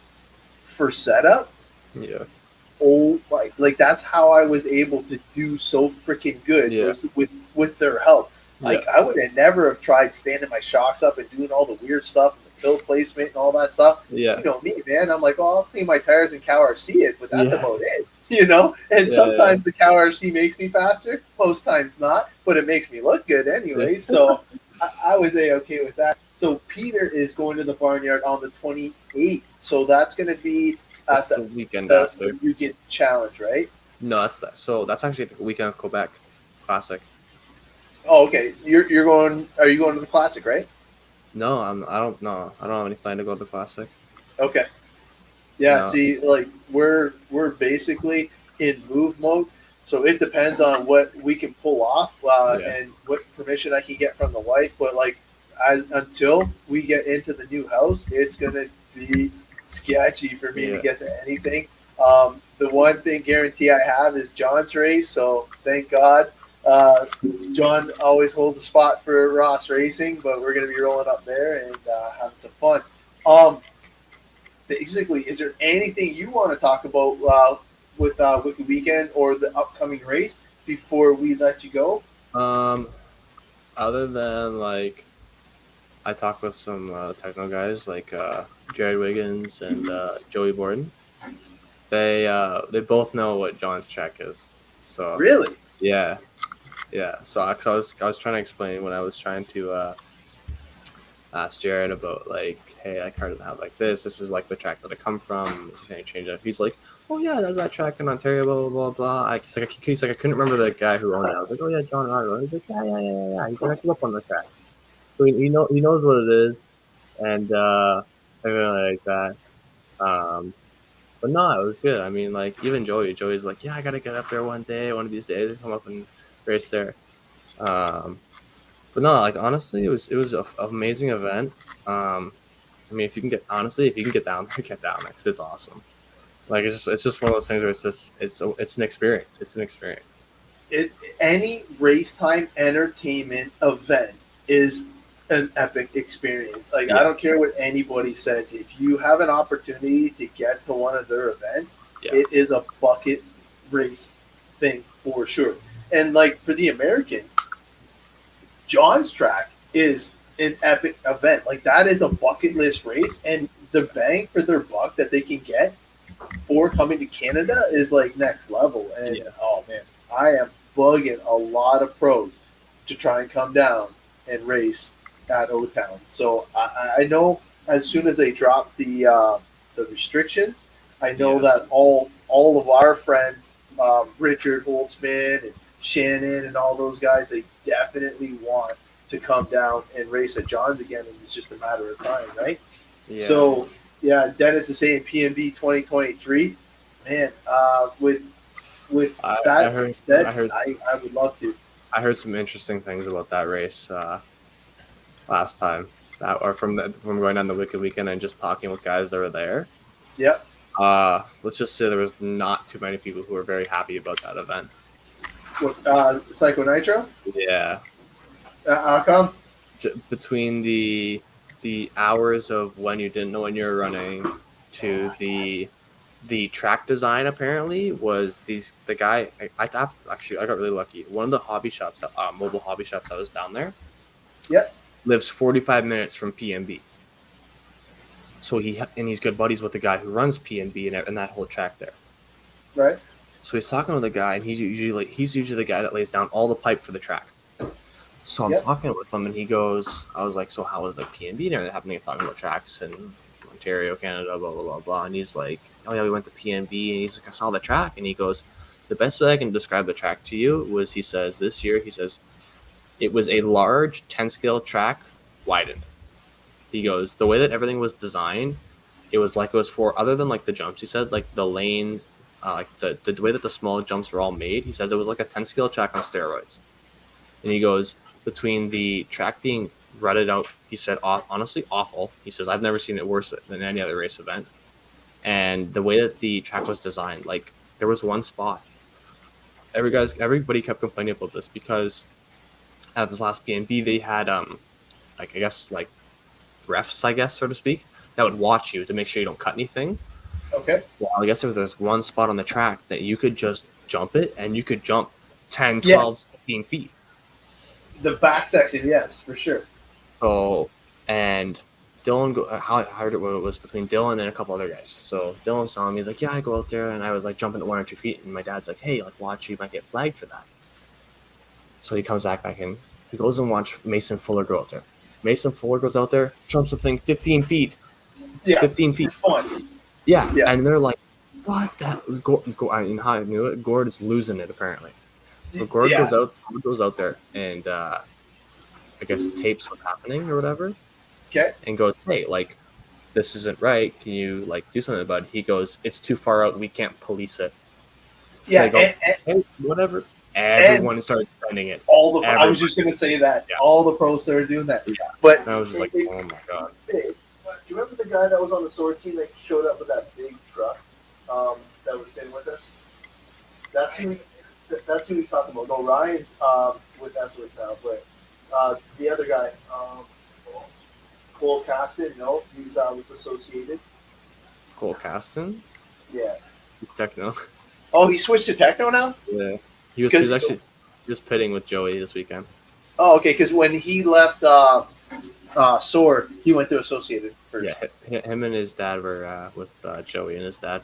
for setup, Yeah. oh like that's how I was able to do so freaking good Yeah. was with their help. Like Yeah. I would have never have tried standing my shocks up and doing all the weird stuff and the pill placement and all that stuff. Yeah. You know me, man. I'm like, oh, I'll clean my tires in Cow RC it, but that's Yeah. about it. You know? And Yeah, sometimes the Cow RC makes me faster, most times not, but it makes me look good anyway. So I was okay with that. So Peter is going to the barnyard on the 28th. So that's going to be at That's the weekend the after. you get challenge, right? No, that's that. So that's actually the weekend of Quebec Classic. Oh, okay. You're going. Are you going to the classic, right? No, I don't know. I don't have any plan to go to the Classic. Okay. Yeah. No. See, like we're basically in move mode, so it depends on what we can pull off Yeah. and what permission I can get from the wife. But like, until we get into the new house, it's gonna be sketchy for me to Yeah. get to anything. The one thing guarantee I have is John's race, so thank God. John always holds the spot for Ross Racing, but we're going to be rolling up there and having some fun. Basically, is there anything you want to talk about with the weekend or the upcoming race before we let you go? Other than like, I talked with some techno guys like Jared Wiggins and Joey Borden. They both know what John's track is. So Really? yeah. So I was trying to explain when I was trying to ask Jared about like, hey, that car doesn't have like this. This is like the track that I come from. Can you change it? He's like, oh yeah, there's that track in Ontario. Blah blah blah blah. He's like I couldn't remember the guy who owned it. I was like, oh yeah, John Otto. He's like, yeah. He's like, I grew up on the track. So he knows what it is, and everything like that. But no, it was good. I mean, like even Joey's like, yeah, I gotta get up there one day, one of these days, come up and race there. But no, like honestly, it was an amazing event. I mean, if you can get down there, get down there because it's awesome. Like it's just one of those things where it's an experience. It's an experience. Any race time entertainment event is an epic experience. Like I Yeah. don't care what anybody says. If you have an opportunity to get to one of their events, Yeah. it is a bucket race thing for sure. And like for the Americans, John's track is an epic event. Like that is a bucket list race, and the bang for their buck that they can get for coming to Canada is like next level. And Yeah. oh man, I am bugging a lot of pros to try and come down and race at O Town. So I know as soon as they drop the restrictions, I know Yeah. that all of our friends, Richard Holtzman and Shannon and all those guys, they definitely want to come down and race at John's again, and it's just a matter of time, right? Yeah. So yeah, Dennis is saying PNB 2023. Man, with that said, I would love to. I heard some interesting things about that race last time, or from going down the Wicked Weekend and just talking with guys that were there. Yep. Let's just say there was not too many people who were very happy about that event. Psycho Nitro. Yeah. How come? Between the hours of when you didn't know when you were running to the track design apparently was the guy I got really lucky. One of the hobby shops, mobile hobby shops that was down there, Yep. lives 45 minutes from PNB. So he's good buddies with the guy who runs PNB and that whole track there. Right. So he's talking with the guy, and he's usually the guy that lays down all the pipe for the track. So I'm talking with him, and he goes, I was like, so how was like PNB and everything happening? Talking about tracks in Ontario, Canada, blah, blah, blah, blah. And he's like, oh yeah, we went to PNB, and he's like, I saw the track. And he goes, the best way I can describe the track to you was, he says, this year, he says, it was a large 10-scale track widened. He goes, the way that everything was designed, it was for, other than like the jumps, he said, like the lanes, like the way that the small jumps were all made, he says it was like a 10-scale track on steroids. And he goes, between the track being rutted out, he said, honestly awful. He says, I've never seen it worse than any other race event. And the way that the track was designed, like there was one spot. Everybody kept complaining about this because at this last PNB, they had like I guess like refs, I guess, so to speak, that would watch you to make sure you don't cut anything. Okay. Well, I guess if there's one spot on the track that you could just jump it, and you could jump 10, 12, 15 feet. The back section, yes, for sure. So, and Dylan, how I heard it was between Dylan and a couple other guys. So Dylan saw me, he's like, yeah, I go out there, and I was like jumping at 1 or 2 feet, and my dad's like, hey, like watch, you might get flagged for that. So he comes back in. He goes and watch Mason Fuller go out there. Mason Fuller goes out there, jumps the thing 15 feet. Yeah. 15 feet. It's fun. Yeah. Yeah. And they're like, what? I mean, how I knew it? Gord is losing it, apparently. So Gord goes out there and I guess tapes what's happening or whatever. Okay. And goes, hey, like, this isn't right. Can you, like, do something about it? He goes, it's too far out. We can't police it. So Yeah. they go, hey, whatever. Everyone started defending it. I was just going to say that. Yeah. All the pros started doing that. Yeah. But And I was just like, oh my God. Hey, do you remember the guy that was on the sword team that showed up with that big truck that was been with us? That's who he's talking about. No, Ryan's with Eswick now, but the other guy, Cole Caston, no, he's with Associated. Cole Caston? Yeah. He's techno. Oh, he switched to techno now? Yeah. He's actually just pitting with Joey this weekend. Oh, okay, because when he left Sword, he went to Associated first. Yeah, him and his dad were with Joey and his dad.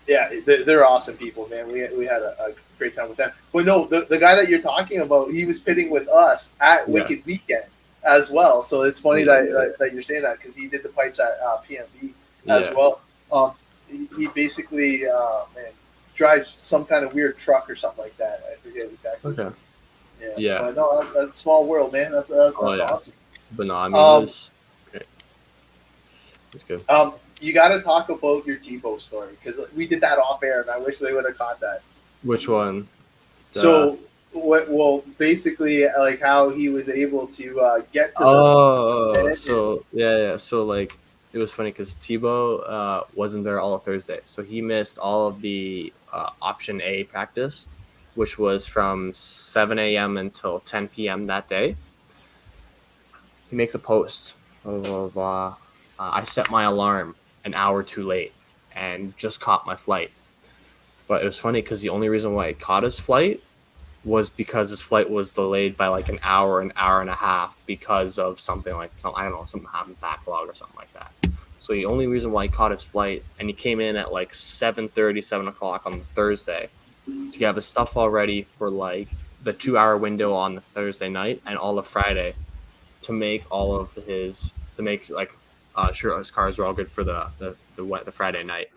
Yeah, they're awesome people, man. We had a great time with them. But no, the guy that you're talking about, he was pitting with us at Wicked Weekend as well. So it's funny that you're saying that because he did the pipes at PMB as well. He basically, drives some kind of weird truck or something like that. I forget exactly. Okay. Yeah. But no, that's a small world, man. That's awesome. But no, I mean, it's good. You got to talk about your Tebow story because we did that off air, and I wish they would have caught that. Which one? So, basically, like how he was able to get to. So like it was funny because Tebow wasn't there all of Thursday, so he missed all of the option A practice, which was from 7 a.m. until 10 p.m. that day. He makes a post of I set my alarm an hour too late and just caught my flight. But it was funny because the only reason why he caught his flight was because his flight was delayed by like an hour and a half because of something like I don't know, something happened, backlog or something like that. So the only reason why he caught his flight, and he came in at like 7:30, 7 o'clock on Thursday to have his stuff all ready for like the 2-hour window on the Thursday night and all of Friday to make sure his cars were all good for the Friday night.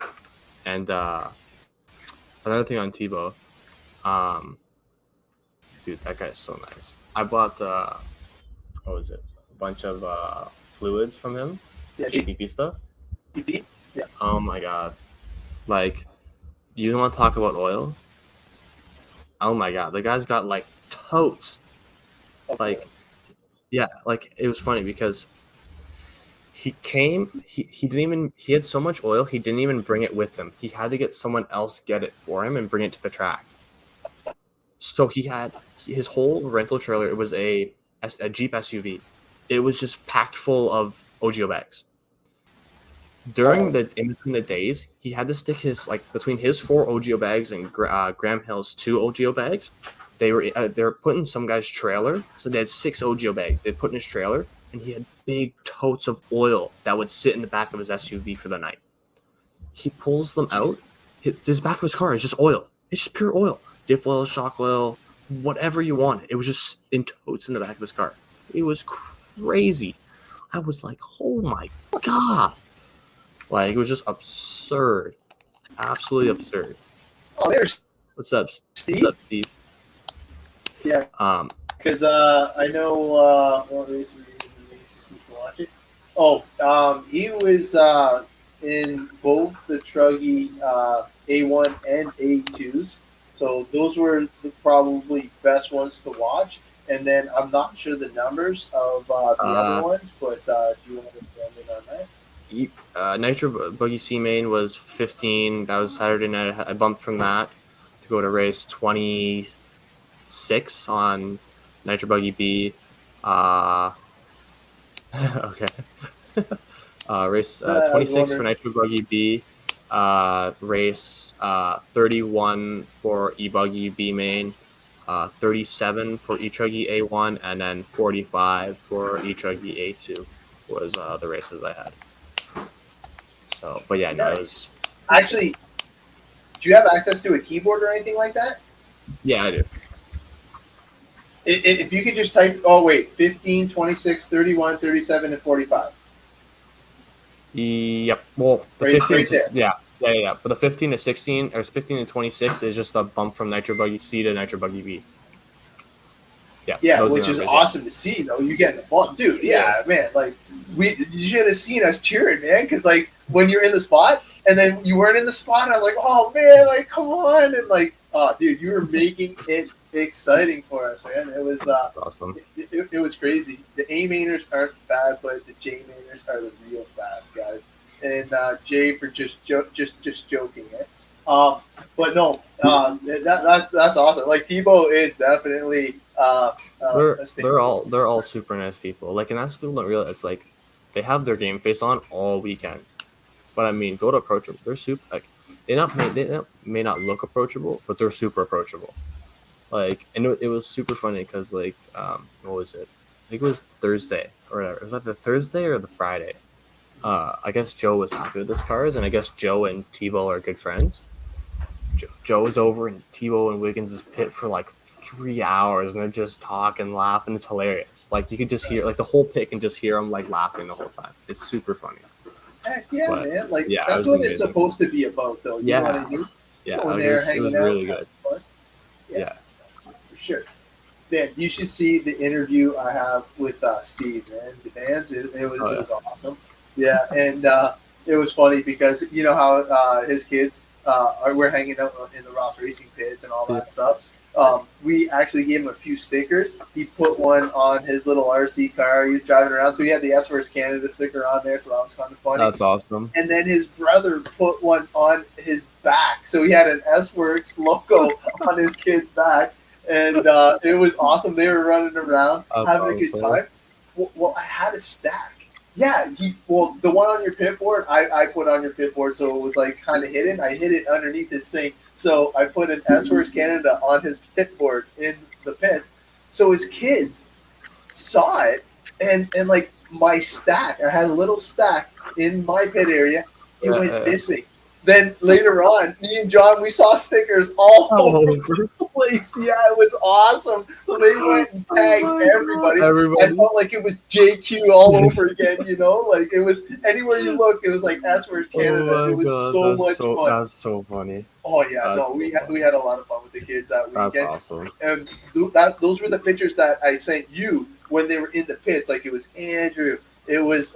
And another thing on Tebow, dude, that guy's so nice. I bought what was it? A bunch of fluids from him. Yeah, GPP stuff. GP? Yeah. Oh my god. Like, you want to talk about oil? Oh my god, the guy's got like totes. Like, yeah, like it was funny because he had so much oil, he didn't even bring it with him. He had to get someone else get it for him and bring it to the track. So he had his whole rental trailer. It was a Jeep SUV. It was just packed full of OGO bags. In between the days, he had to stick between his 4 OGO bags and Graham Hill's 2 OGO bags. They were put in some guy's trailer, so they had 6 OGO bags. They put in his trailer, and he had big totes of oil that would sit in the back of his SUV for the night. He pulls them out. His back of his car is just oil. It's just pure oil. Diff oil, shock oil, whatever you want. It was just in totes in the back of his car. It was crazy. I was like, oh my god. Like, it was just absurd. Absolutely absurd. Oh, there's What's up, Steve? What's up, Steve? Yeah. Because I know. He was in both the Truggy A1 and A2s. So those were the probably best ones to watch. And then I'm not sure the numbers of the other ones, but do you want to expand in on that? Nitro Buggy C main was 15. That was Saturday night. I bumped from that to go to race 26 on Nitro Buggy B. Okay. Race 26 for Nitro Buggy B. Race 31 for E-Buggy B main. 37 for E-Truggy A1, and then 45 for E-Truggy A2 was the races I had. So, but yeah, no, it was... Actually, do you have access to a keyboard or anything like that? Yeah, I do. If you could just type, 15, 26, 31, 37, and 45. Yep. Well, the Right 15 there. Yeah. But the 15 to 16 or 15 to 26 is just a bump from Nitro Buggy C to Nitro Buggy B. Yeah, which is awesome to see, though. You getting the fun, dude. Yeah, man. Like you should have seen us cheering, man. Because like when you're in the spot, and then you weren't in the spot, and I was like, oh man, like come on, and like, oh dude, you were making it exciting for us, man. It was awesome. It was crazy. The A mainers aren't bad, but the J mainers are the real fast guys. And Jay for just joking it. But no, that's awesome. Like Tebow is definitely they're all super nice people. Like, and that's people don't realize. Like, they have their game face on all weekend. But I mean, go to approach them. They're super. Like, they may not look approachable, but they're super approachable. Like, and it was super funny because like what was it? I think it was Thursday or whatever. Was that the Thursday or the Friday? I guess Joe was happy with his cars, and I guess Joe and Tebow are good friends. Joe was over in Tebow and Wiggins' pit for like 3 hours, and they're just talking, laughing. It's hilarious. Like, you can just hear, like, the whole pit can just hear them like laughing the whole time. It's super funny. Heck yeah, But, man! Like yeah, that's what it's supposed to be about, though. You know what I mean? Yeah, Going it there, was hanging really out, good. fun. Yeah. For sure. Man, you should see the interview I have with Steve, man. The bands, it was awesome. Yeah, and it was funny because you know how his kids we're hanging out in the Ross Racing pits and all that stuff. We actually gave him a few stickers. He put one on his little RC car he was driving around. So he had the S Works Canada sticker on there. So that was kind of funny. That's awesome. And then his brother put one on his back. So he had an S Works logo on his kid's back. And it was awesome. They were running around, having a good time. Well, I had a stack. Yeah, the one on your pit board, I put on your pit board, so it was like kind of hidden. I hid it underneath this thing, so I put an S Works Canada on his pit board in the pits, so his kids saw it, and like my stack, I had a little stack in my pit area. It went missing. Then later on, me and John, we saw stickers all over the place. Yeah, it was awesome. So they went and tagged everybody. I felt like it was JQ all over again, you know? Like, it was, anywhere you looked, it was like S Works Canada. It was so much fun. That's so funny. Oh, yeah. We had a lot of fun with the kids that weekend. That's awesome. And those were the pictures that I sent you when they were in the pits. Like, it was Andrew. It was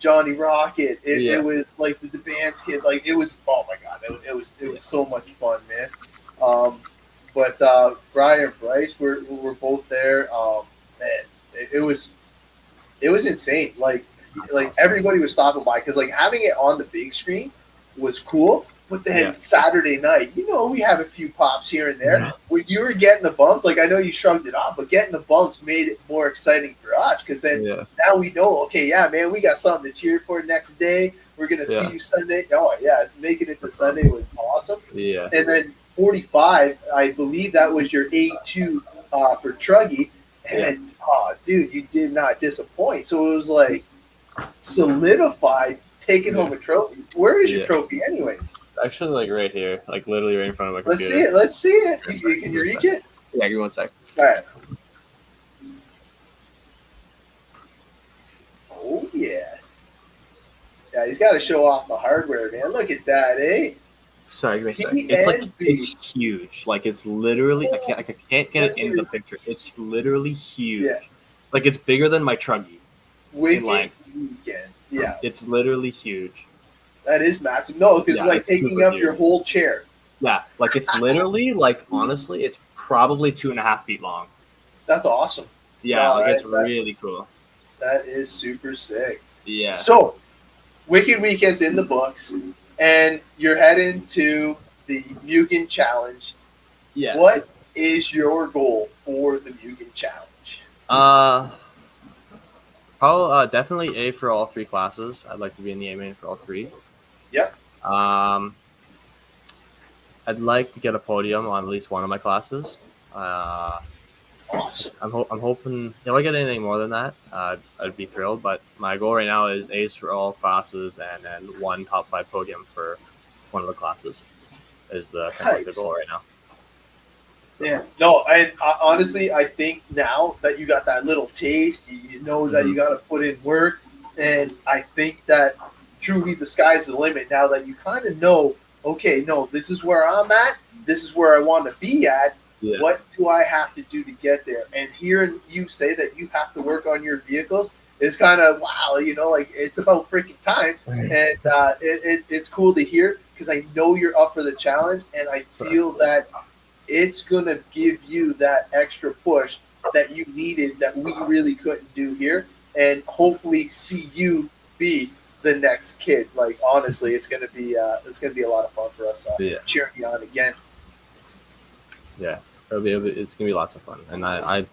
Johnny Rocket. It was like the band's kid. Like, it was, oh my god, it was so much fun, man. But Brian and Bryce were both there. Man, it was insane. Like everybody was stopping by because like having it on the big screen was cool. But then Saturday night, you know, we have a few pops here and there. When you were getting the bumps, like I know you shrugged it off, but getting the bumps made it more exciting for us because then now we know, okay, yeah, man, we got something to cheer for next day. We're going to see you Sunday. Oh, yeah, making it to Sunday was awesome. Yeah. And then 45, I believe that was your A2 for Truggy. And, dude, you did not disappoint. So it was like solidified taking home a trophy. Where is your trophy anyways? Actually, like right here, like literally right in front of my computer. Let's see it. Can you reach it? Yeah, give me 1 sec. All right. Oh yeah. Yeah, he's got to show off the hardware, man. Look at that, eh? Sorry, give me a sec. It's like it's huge. Like it's literally, I can't get it in the picture. It's literally huge. Yeah. Like it's bigger than my Truggy. Weekend. Yeah. It's literally huge. That is massive. No, because it's like taking up your whole chair. Yeah, like it's literally, like honestly, it's probably 2.5 feet long. That's awesome. Yeah, like it's really cool. That is super sick. Yeah. So, Wicked Weekend's in the books, and you're heading to the Mugen Challenge. Yeah. What is your goal for the Mugen Challenge? Probably definitely A for all 3 classes. I'd like to be in the A main for all 3. Yep. I'd like to get a podium on at least one of my classes. Awesome. I'm hoping if I get anything more than that, I'd be thrilled. But my goal right now is A's for all classes and then 1 top 5 podium for one of the classes. Is the kind of the goal right now. So. Yeah. No, and honestly, I think now that you got that little taste, you know that you got to put in work, and I think that truly the sky's the limit now that you kind of know, okay, no, this is where I'm at, this is where I want to be at. Yeah. What do I have to do to get there? And hearing you say that you have to work on your vehicles is kind of, wow, you know, like it's about freaking time. And it's cool to hear because I know you're up for the challenge, and I feel that it's going to give you that extra push that you needed that we really couldn't do here, and hopefully see you be the next kid. Like honestly, it's gonna be a lot of fun for us cheering you on again. Yeah, it's gonna be lots of fun, and I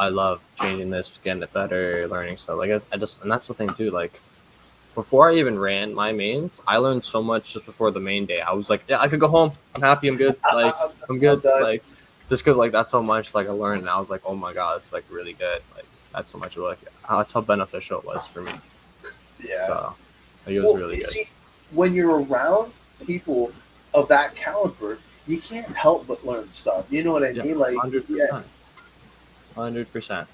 love changing this, getting it better, learning stuff. Like and that's the thing too. Like before I even ran my mains, I learned so much just before the main day. I was like, yeah, I could go home. I'm happy. I'm good. Like I'm good. Like just because like that's so much like I learned, and I was like, oh my god, it's like really good. Like that's so much like that's how beneficial it was for me. Yeah. So it was really good. See, when you're around people of that caliber, you can't help but learn stuff. You know what I mean? Like 100%. 100%.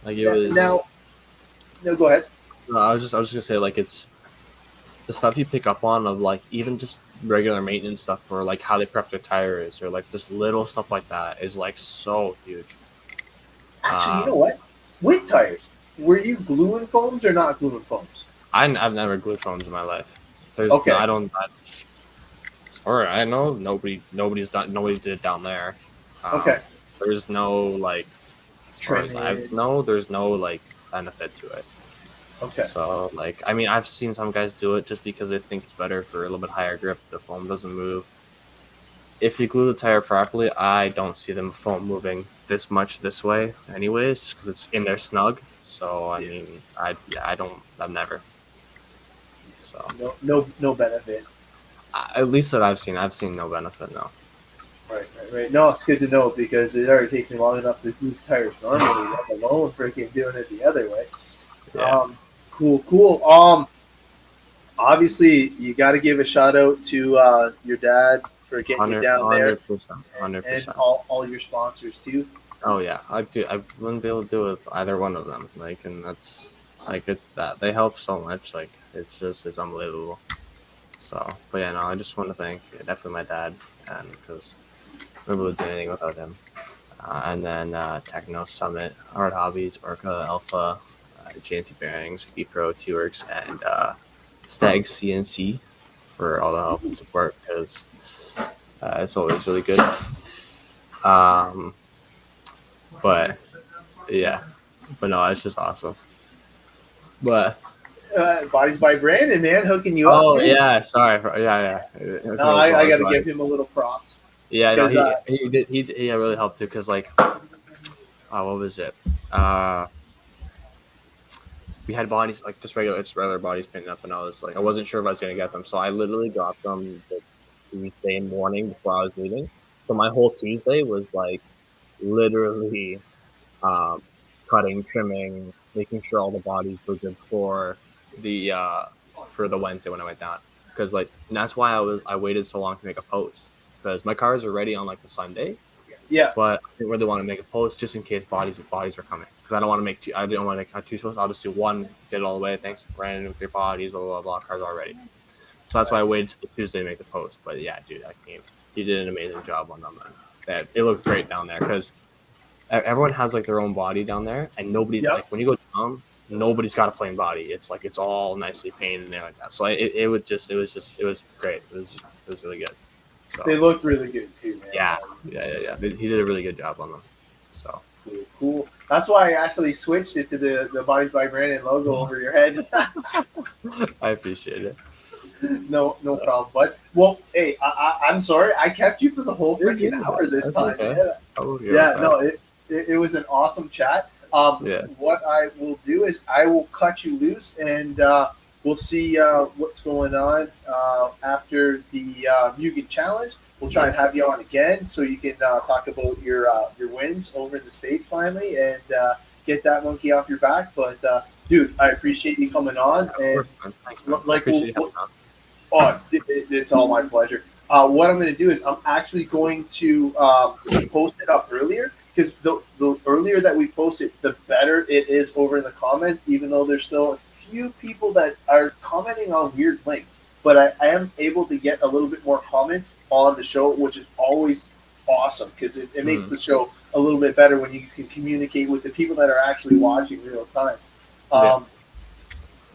Like it was. Now, no, go ahead. I was just gonna say like it's the stuff you pick up on of like even just regular maintenance stuff for like how they prep their tires or like just little stuff like that is like so huge. Actually, you know what? With tires, were you gluing foams or not gluing foams? I've never glued foams in my life. As Or I know nobody did it down there. Okay. There's no like, as far as I Training. know, there's no like benefit to it. Okay. So like, I mean, I've seen some guys do it just because they think it's better for a little bit higher grip. The foam doesn't move. If you glue the tire properly, I don't see the foam moving this much this way, anyways, just because it's in there snug. So I mean, I've never. So No benefit. at least that I've seen no benefit. No. Right. No, it's good to know because it already takes me long enough to do tires normally, let alone freaking doing it the other way. Yeah. Cool. Obviously, you got to give a shout out to your dad for getting you down there, 100%. and all your sponsors too. Oh yeah, I wouldn't be able to do it with either one of them. Like, and that's like that they help so much. Like, it's unbelievable. So, but yeah, no, I just want to thank definitely my dad, and because I wouldn't be able to do anything without him. And then Techno Summit, Hard Hobbies, Orca Alpha, JNT Bearings, B Pro, T-Works, and Stag CNC for all the help and support because it's always really good. But yeah, but no, it's just awesome. But Bodies by Brandon, man, hooking you up. oh too. yeah, sorry, yeah. No, I got to give him a little props. Yeah, no, he did. He really helped too because like, what was it? We had bodies like just regular bodies painted up, and I wasn't sure if I was gonna get them, so I literally got them the Tuesday morning before I was leaving. So my whole Tuesday was like literally cutting, trimming, making sure all the bodies were good for the Wednesday when I went down. Because and that's why I waited so long to make a post because my cars are ready on like the Sunday. Yeah. But I didn't really want to make a post just in case bodies are coming because I don't want to make two. I didn't want to make two posts. I'll just do one, get it all the way. Thanks, Brandon, with your bodies, blah blah blah. Cars are ready. So that's why I waited till Tuesday to make the post. But yeah, dude, you did an amazing job on them. Man. It looked great down there because everyone has like their own body down there, and nobody like when you go down, nobody's got a plain body. It's like it's all nicely painted in there like that. So it was great. It was really good. So, they looked really good too, man. Yeah. He did a really good job on them. So cool. That's why I actually switched it to the Bodies by Brandon logo over your head. I appreciate it. No problem, bud. Well, hey, I'm sorry. I kept you for the whole freaking hour this time. Okay. Yeah. Oh, No, it was an awesome chat. What I will do is I will cut you loose and we'll see what's going on after the Mugen Challenge. We'll try and have you on again so you can talk about your wins over in the States finally and get that monkey off your back. But, dude, I appreciate you coming on. And thanks, man. It's all my pleasure. What I'm going to do is I'm actually going to post it up earlier because the earlier that we post it, the better it is over in the comments, even though there's still a few people that are commenting on weird links. But I am able to get a little bit more comments on the show, which is always awesome because it makes the show a little bit better when you can communicate with the people that are actually watching real time.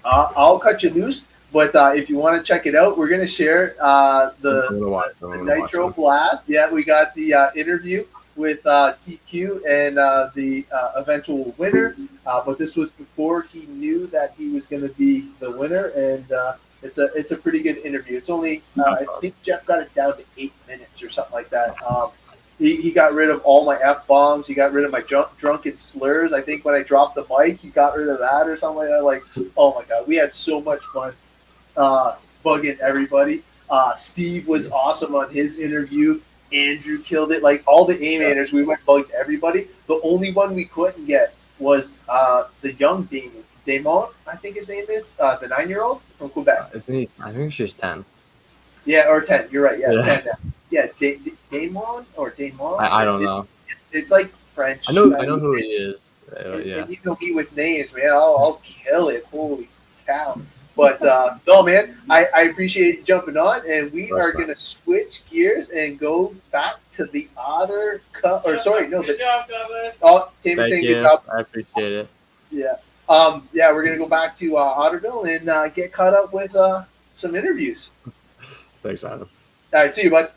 I'll cut you loose. But if you want to check it out, we're going to share the Nitro Blast. Yeah, we got the interview with TQ and the eventual winner. But this was before he knew that he was going to be the winner, and it's a pretty good interview. It's only I think Jeff got it down to 8 minutes or something like that. He got rid of all my F-bombs. He got rid of my drunken slurs. I think when I dropped the mic, he got rid of that or something like that. Like, oh my God, we had so much fun. Bugging everybody. Steve was awesome on his interview. Andrew killed it. Like all the A-manners, we went bugged everybody. The only one we couldn't get was the young Damon, I think his name is, the 9-year-old from Quebec. Isn't he? I think she's 10. Yeah, or 10. You're right. Yeah, 10 now. Yeah, Damon or Damon. I don't know. It's like French. I know who he is. Yeah. And you know me with names, man. I'll kill it. Holy cow. But no, man, I appreciate you jumping on, and we are going to switch gears and go back to the Otter Cup. Or sorry, no, good job, Douglas. Oh, Tammy's saying good job. I appreciate it. Yeah, we're going to go back to Otterville and get caught up with some interviews. Thanks, Adam. All right, see you, bud.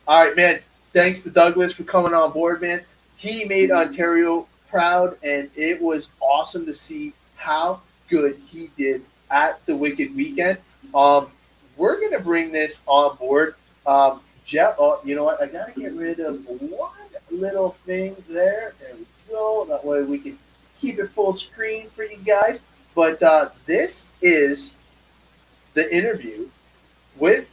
All right, man. Thanks to Douglas for coming on board, man. He made Ontario proud, and it was awesome to see how good he did at the Wicked Weekend. Um, we're gonna bring this on board. Jeff, oh, you know what? I gotta get rid of one little thing there. There we go. That way we can keep it full screen for you guys. But this is the interview with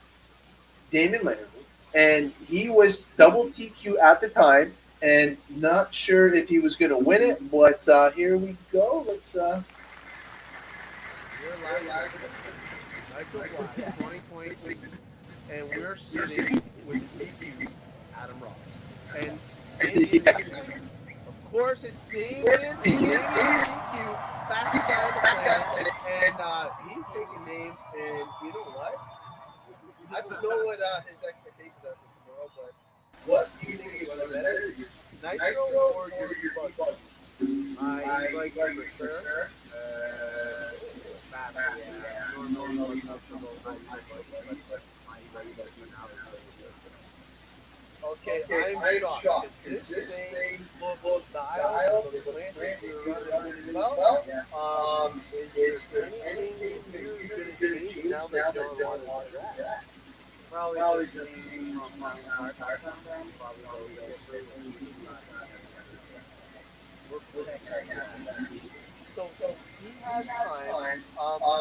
Damon Leonard, and he was double TQ at the time, and not sure if he was going to win it, but here we go. Let's. We're live Nitro Blast 2023, and we're sitting with TQ Adam Ross. And of course, it's Damon TQ, fastest guy on the planet, and he's taking names, and you know what? I don't know what his expectations are for tomorrow, but what do you think is better? Nitro or your bug? I like for sure. Fast, yeah. Normally comfortable. Okay, I'm shocked. Is this thing will dial the plant that you're running well? Is there anything you're going to change now that you don't want to that? Probably just changing on my car sometime. Probably So he has time.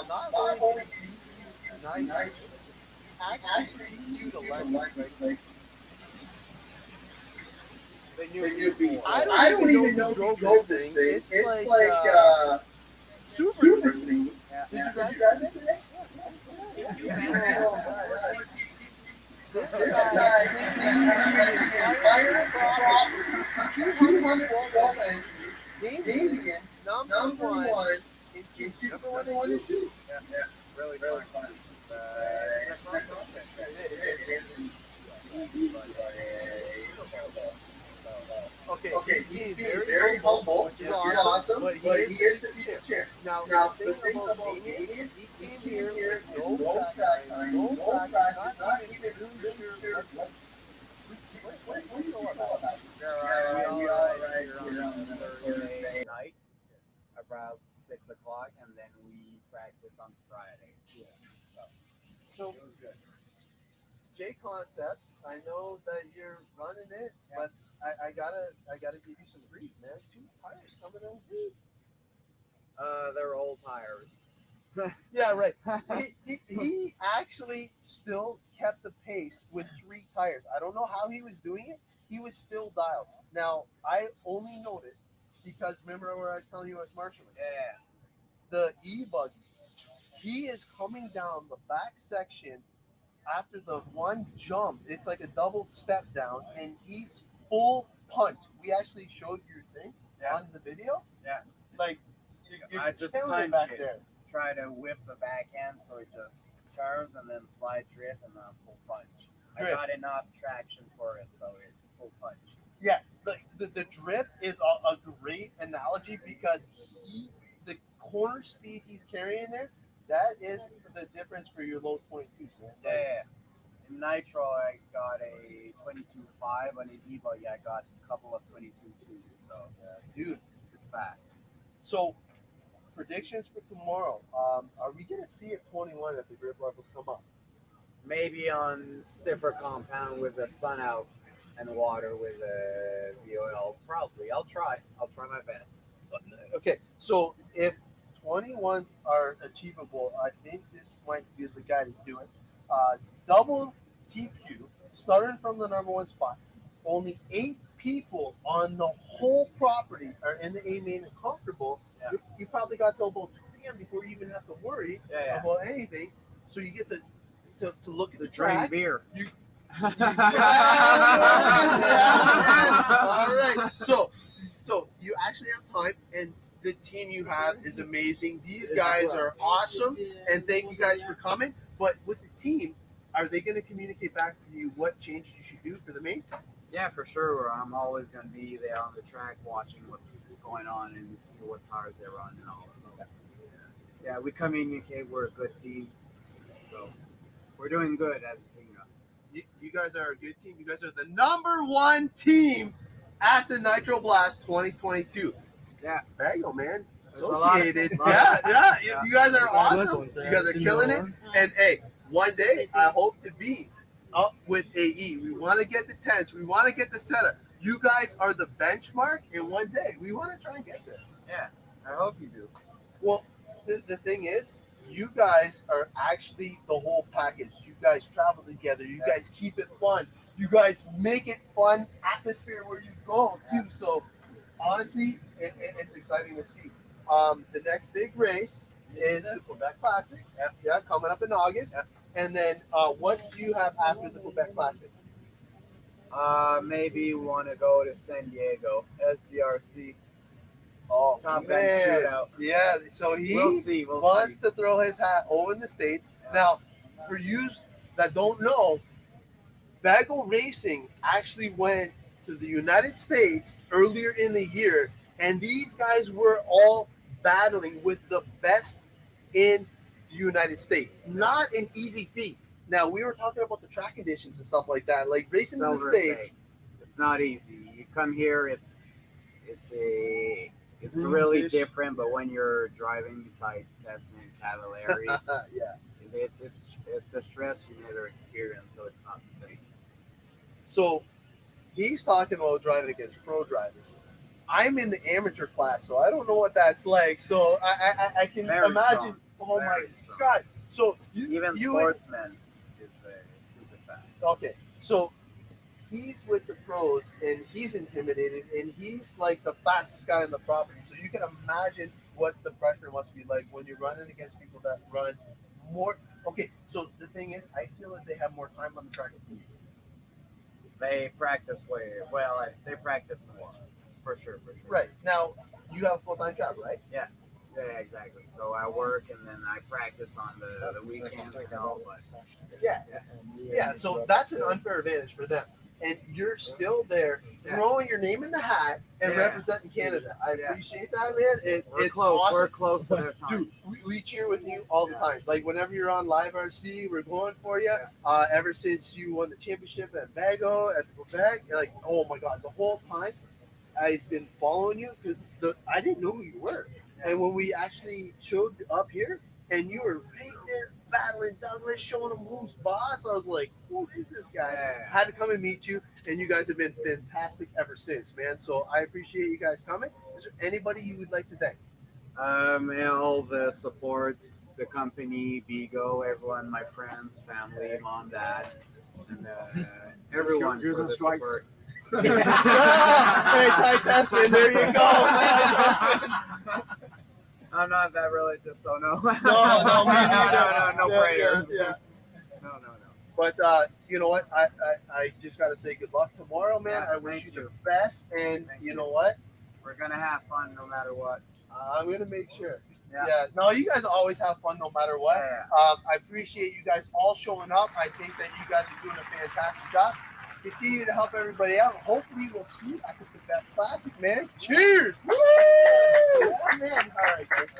Not only nice, actually TQ to like they knew before. I don't even know who drove this thing. It's like super clean. Did you drive this today? This guy entire property, 212 entries, Damien, number one in Q2. Number one and two. Yeah. Really fun. Okay, he's being very humble, which is awesome, but he is the future champ. Now the thing about Damien, he came here with no track time, not even sure what do you know about that? We all right here on Thursday night, about 6 o'clock, and then we practice on Friday. Yeah. So J Concepts, I know that you're running it, but I gotta give you some grief, man. 2 tires coming in. They're old tires. Yeah, right. He actually still kept the pace with 3 tires. I don't know how he was doing it. He was still dialed. Now, I only noticed because remember where I was telling you I was marshalling? Yeah. The E-Buggy. He is coming down the back section after the one jump. It's like a double step down, and he's full punch. We actually showed your thing on the video. Yeah. Like, I just killing it punch back it. there. Try to whip the backhand so it just curves and then slide drift and then full punch. Drift. I got enough traction for it, so it's full punch. Yeah, the drift is a great analogy because the corner speed he's carrying there, that is the difference for your low 22s, man. Yeah. In Nitro, I got a 22.5, and in Evo, I got a couple of 22.2. So, Dude, it's fast. so predictions for tomorrow. Are we going to see a 21 at the grip levels come up? Maybe on stiffer compound with the sun out and water with the oil. Probably. I'll try my best. Okay, so if 21s are achievable, I think this might be the guy to do it. Double TQ, starting from the number 1 spot. Only 8 people on the whole property are in the A main and comfortable. Yeah. You probably got to about 2 p.m. before you even have to worry about anything. So you get to look at the track. Drink beer. All right. So you actually have time, and the team you have is amazing. These guys are awesome, and thank you guys for coming. But with the team, are they going to communicate back to you what changes you should do for the main? Yeah, for sure. I'm always going to be there on the track watching what's going on and see what tires they're on and all. So, yeah, we communicate. We're a good team. So We're doing good as a team. You guys are a good team. You guys are the #1 team at the Nitro Blast 2022. Yeah. Bagel, man. There's a lot of- Associated. lot of- Yeah. Yeah. You guys are awesome. You guys are killing it. And hey, one day I hope to be up with AE. We want to get the tents. We want to get the setup. You guys are the benchmark, and one day we want to try and get there. Yeah. I hope you do. Well, the thing is, you guys are actually the whole package. You guys travel together. You guys keep it fun. You guys make it fun atmosphere where you go too. So honestly, it's exciting to see. The next big race is the Quebec Classic. Yeah, coming up in August. And then what do you have after the Quebec Classic? Maybe want to go to San Diego, SDRC. Oh, Top Gun man. shootout. Yeah, so he We'll see. We'll wants see. to throw his hat over in the States. Yeah. Now, for you that don't know, Bagel Racing actually went to the United States earlier in the year, and these guys were all battling with the best in the United States. Not an easy feat. Now, we were talking about the track conditions and stuff like that, like racing in the Silver States. State. It's not easy. You come here, it's Brutish. really different. But when you're driving beside Testament Cavalieri, Yeah. it's a stress you never experience, so it's not the same. So he's talking about driving against pro drivers. I'm in the amateur class, so I don't know what that's like. So I can Very imagine. strong. Oh Very my strong. God! So Even you sportsmen is stupid fast. okay? So he's with the pros, and he's intimidated, and he's like the fastest guy on the property. So you can imagine what the pressure must be like when you're running against people that run more. Okay, so the thing is, I feel that they have more time on the track than you. They practice way well. They practice more, for sure. Right now, you have a full-time job, right? Yeah, exactly. So I work and then I practice on the weekends and all. But Yeah, so that's an unfair advantage for them. And you're still there throwing your name in the hat and Yeah. representing Canada. I Yeah. appreciate that, man. we're It's close. awesome. We're close to their time. Dude, we cheer with you all the time. Like whenever you're on Live RC, we're going for you. Yeah. Ever since you won the championship at Bago at the Quebec, you're like, oh my God, the whole time I've been following you because I didn't know who you were. And when we actually showed up here and you were right there battling Douglas, showing him who's boss, I was like, who is this guy? Yeah. I had to come and meet you, and you guys have been fantastic ever since, man. So I appreciate you guys coming. Is there anybody you would like to thank? And all the support, the company, Bigo, everyone, my friends, family, mom, dad, and everyone Jews for and the strikes. support. Hey, Ty Tessman, there you go. I'm not that religious, so no. No, me neither. no Yeah, prayers. yeah. No. But you know what? I just gotta say good luck tomorrow, man. Yeah, I wish thank you you. the best, and Thank you you. know what? We're gonna have fun no matter what. I'm gonna make sure. Yeah. Yeah. No, you guys always have fun no matter what. Yeah. I appreciate you guys all showing up. I think that you guys are doing a fantastic job. Continue to help everybody out. Hopefully, we'll see you at the Quebec Classic, man. Cheers! Woo! Yeah, man. All right, guys.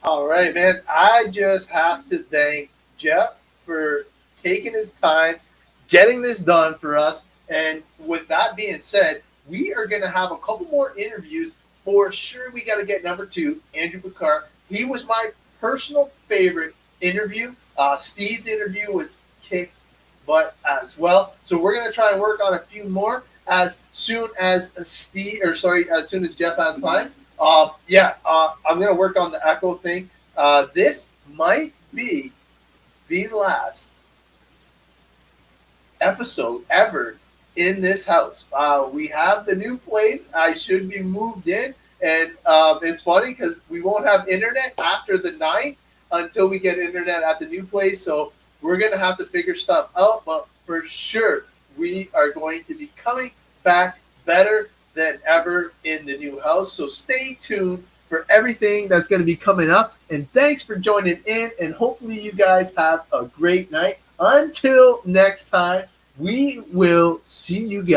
All right, man. I just have to thank Jeff for taking his time, getting this done for us. And with that being said, we are going to have a couple more interviews. For sure, we got to get number 2, Andrew Picard. He was my personal favorite interview. Steve's interview was kick butt as well. So we're going to try and work on a few more as soon as as soon as Jeff has time. I'm going to work on the echo thing. This might be the last episode ever in this house. We have the new place. I should be moved in. And it's funny because we won't have internet after the 9th until we get internet at the new place. So we're going to have to figure stuff out. But for sure, we are going to be coming back better than ever in the new house. So stay tuned for everything that's going to be coming up. And thanks for joining in. And hopefully you guys have a great night. Until next time, we will see you guys.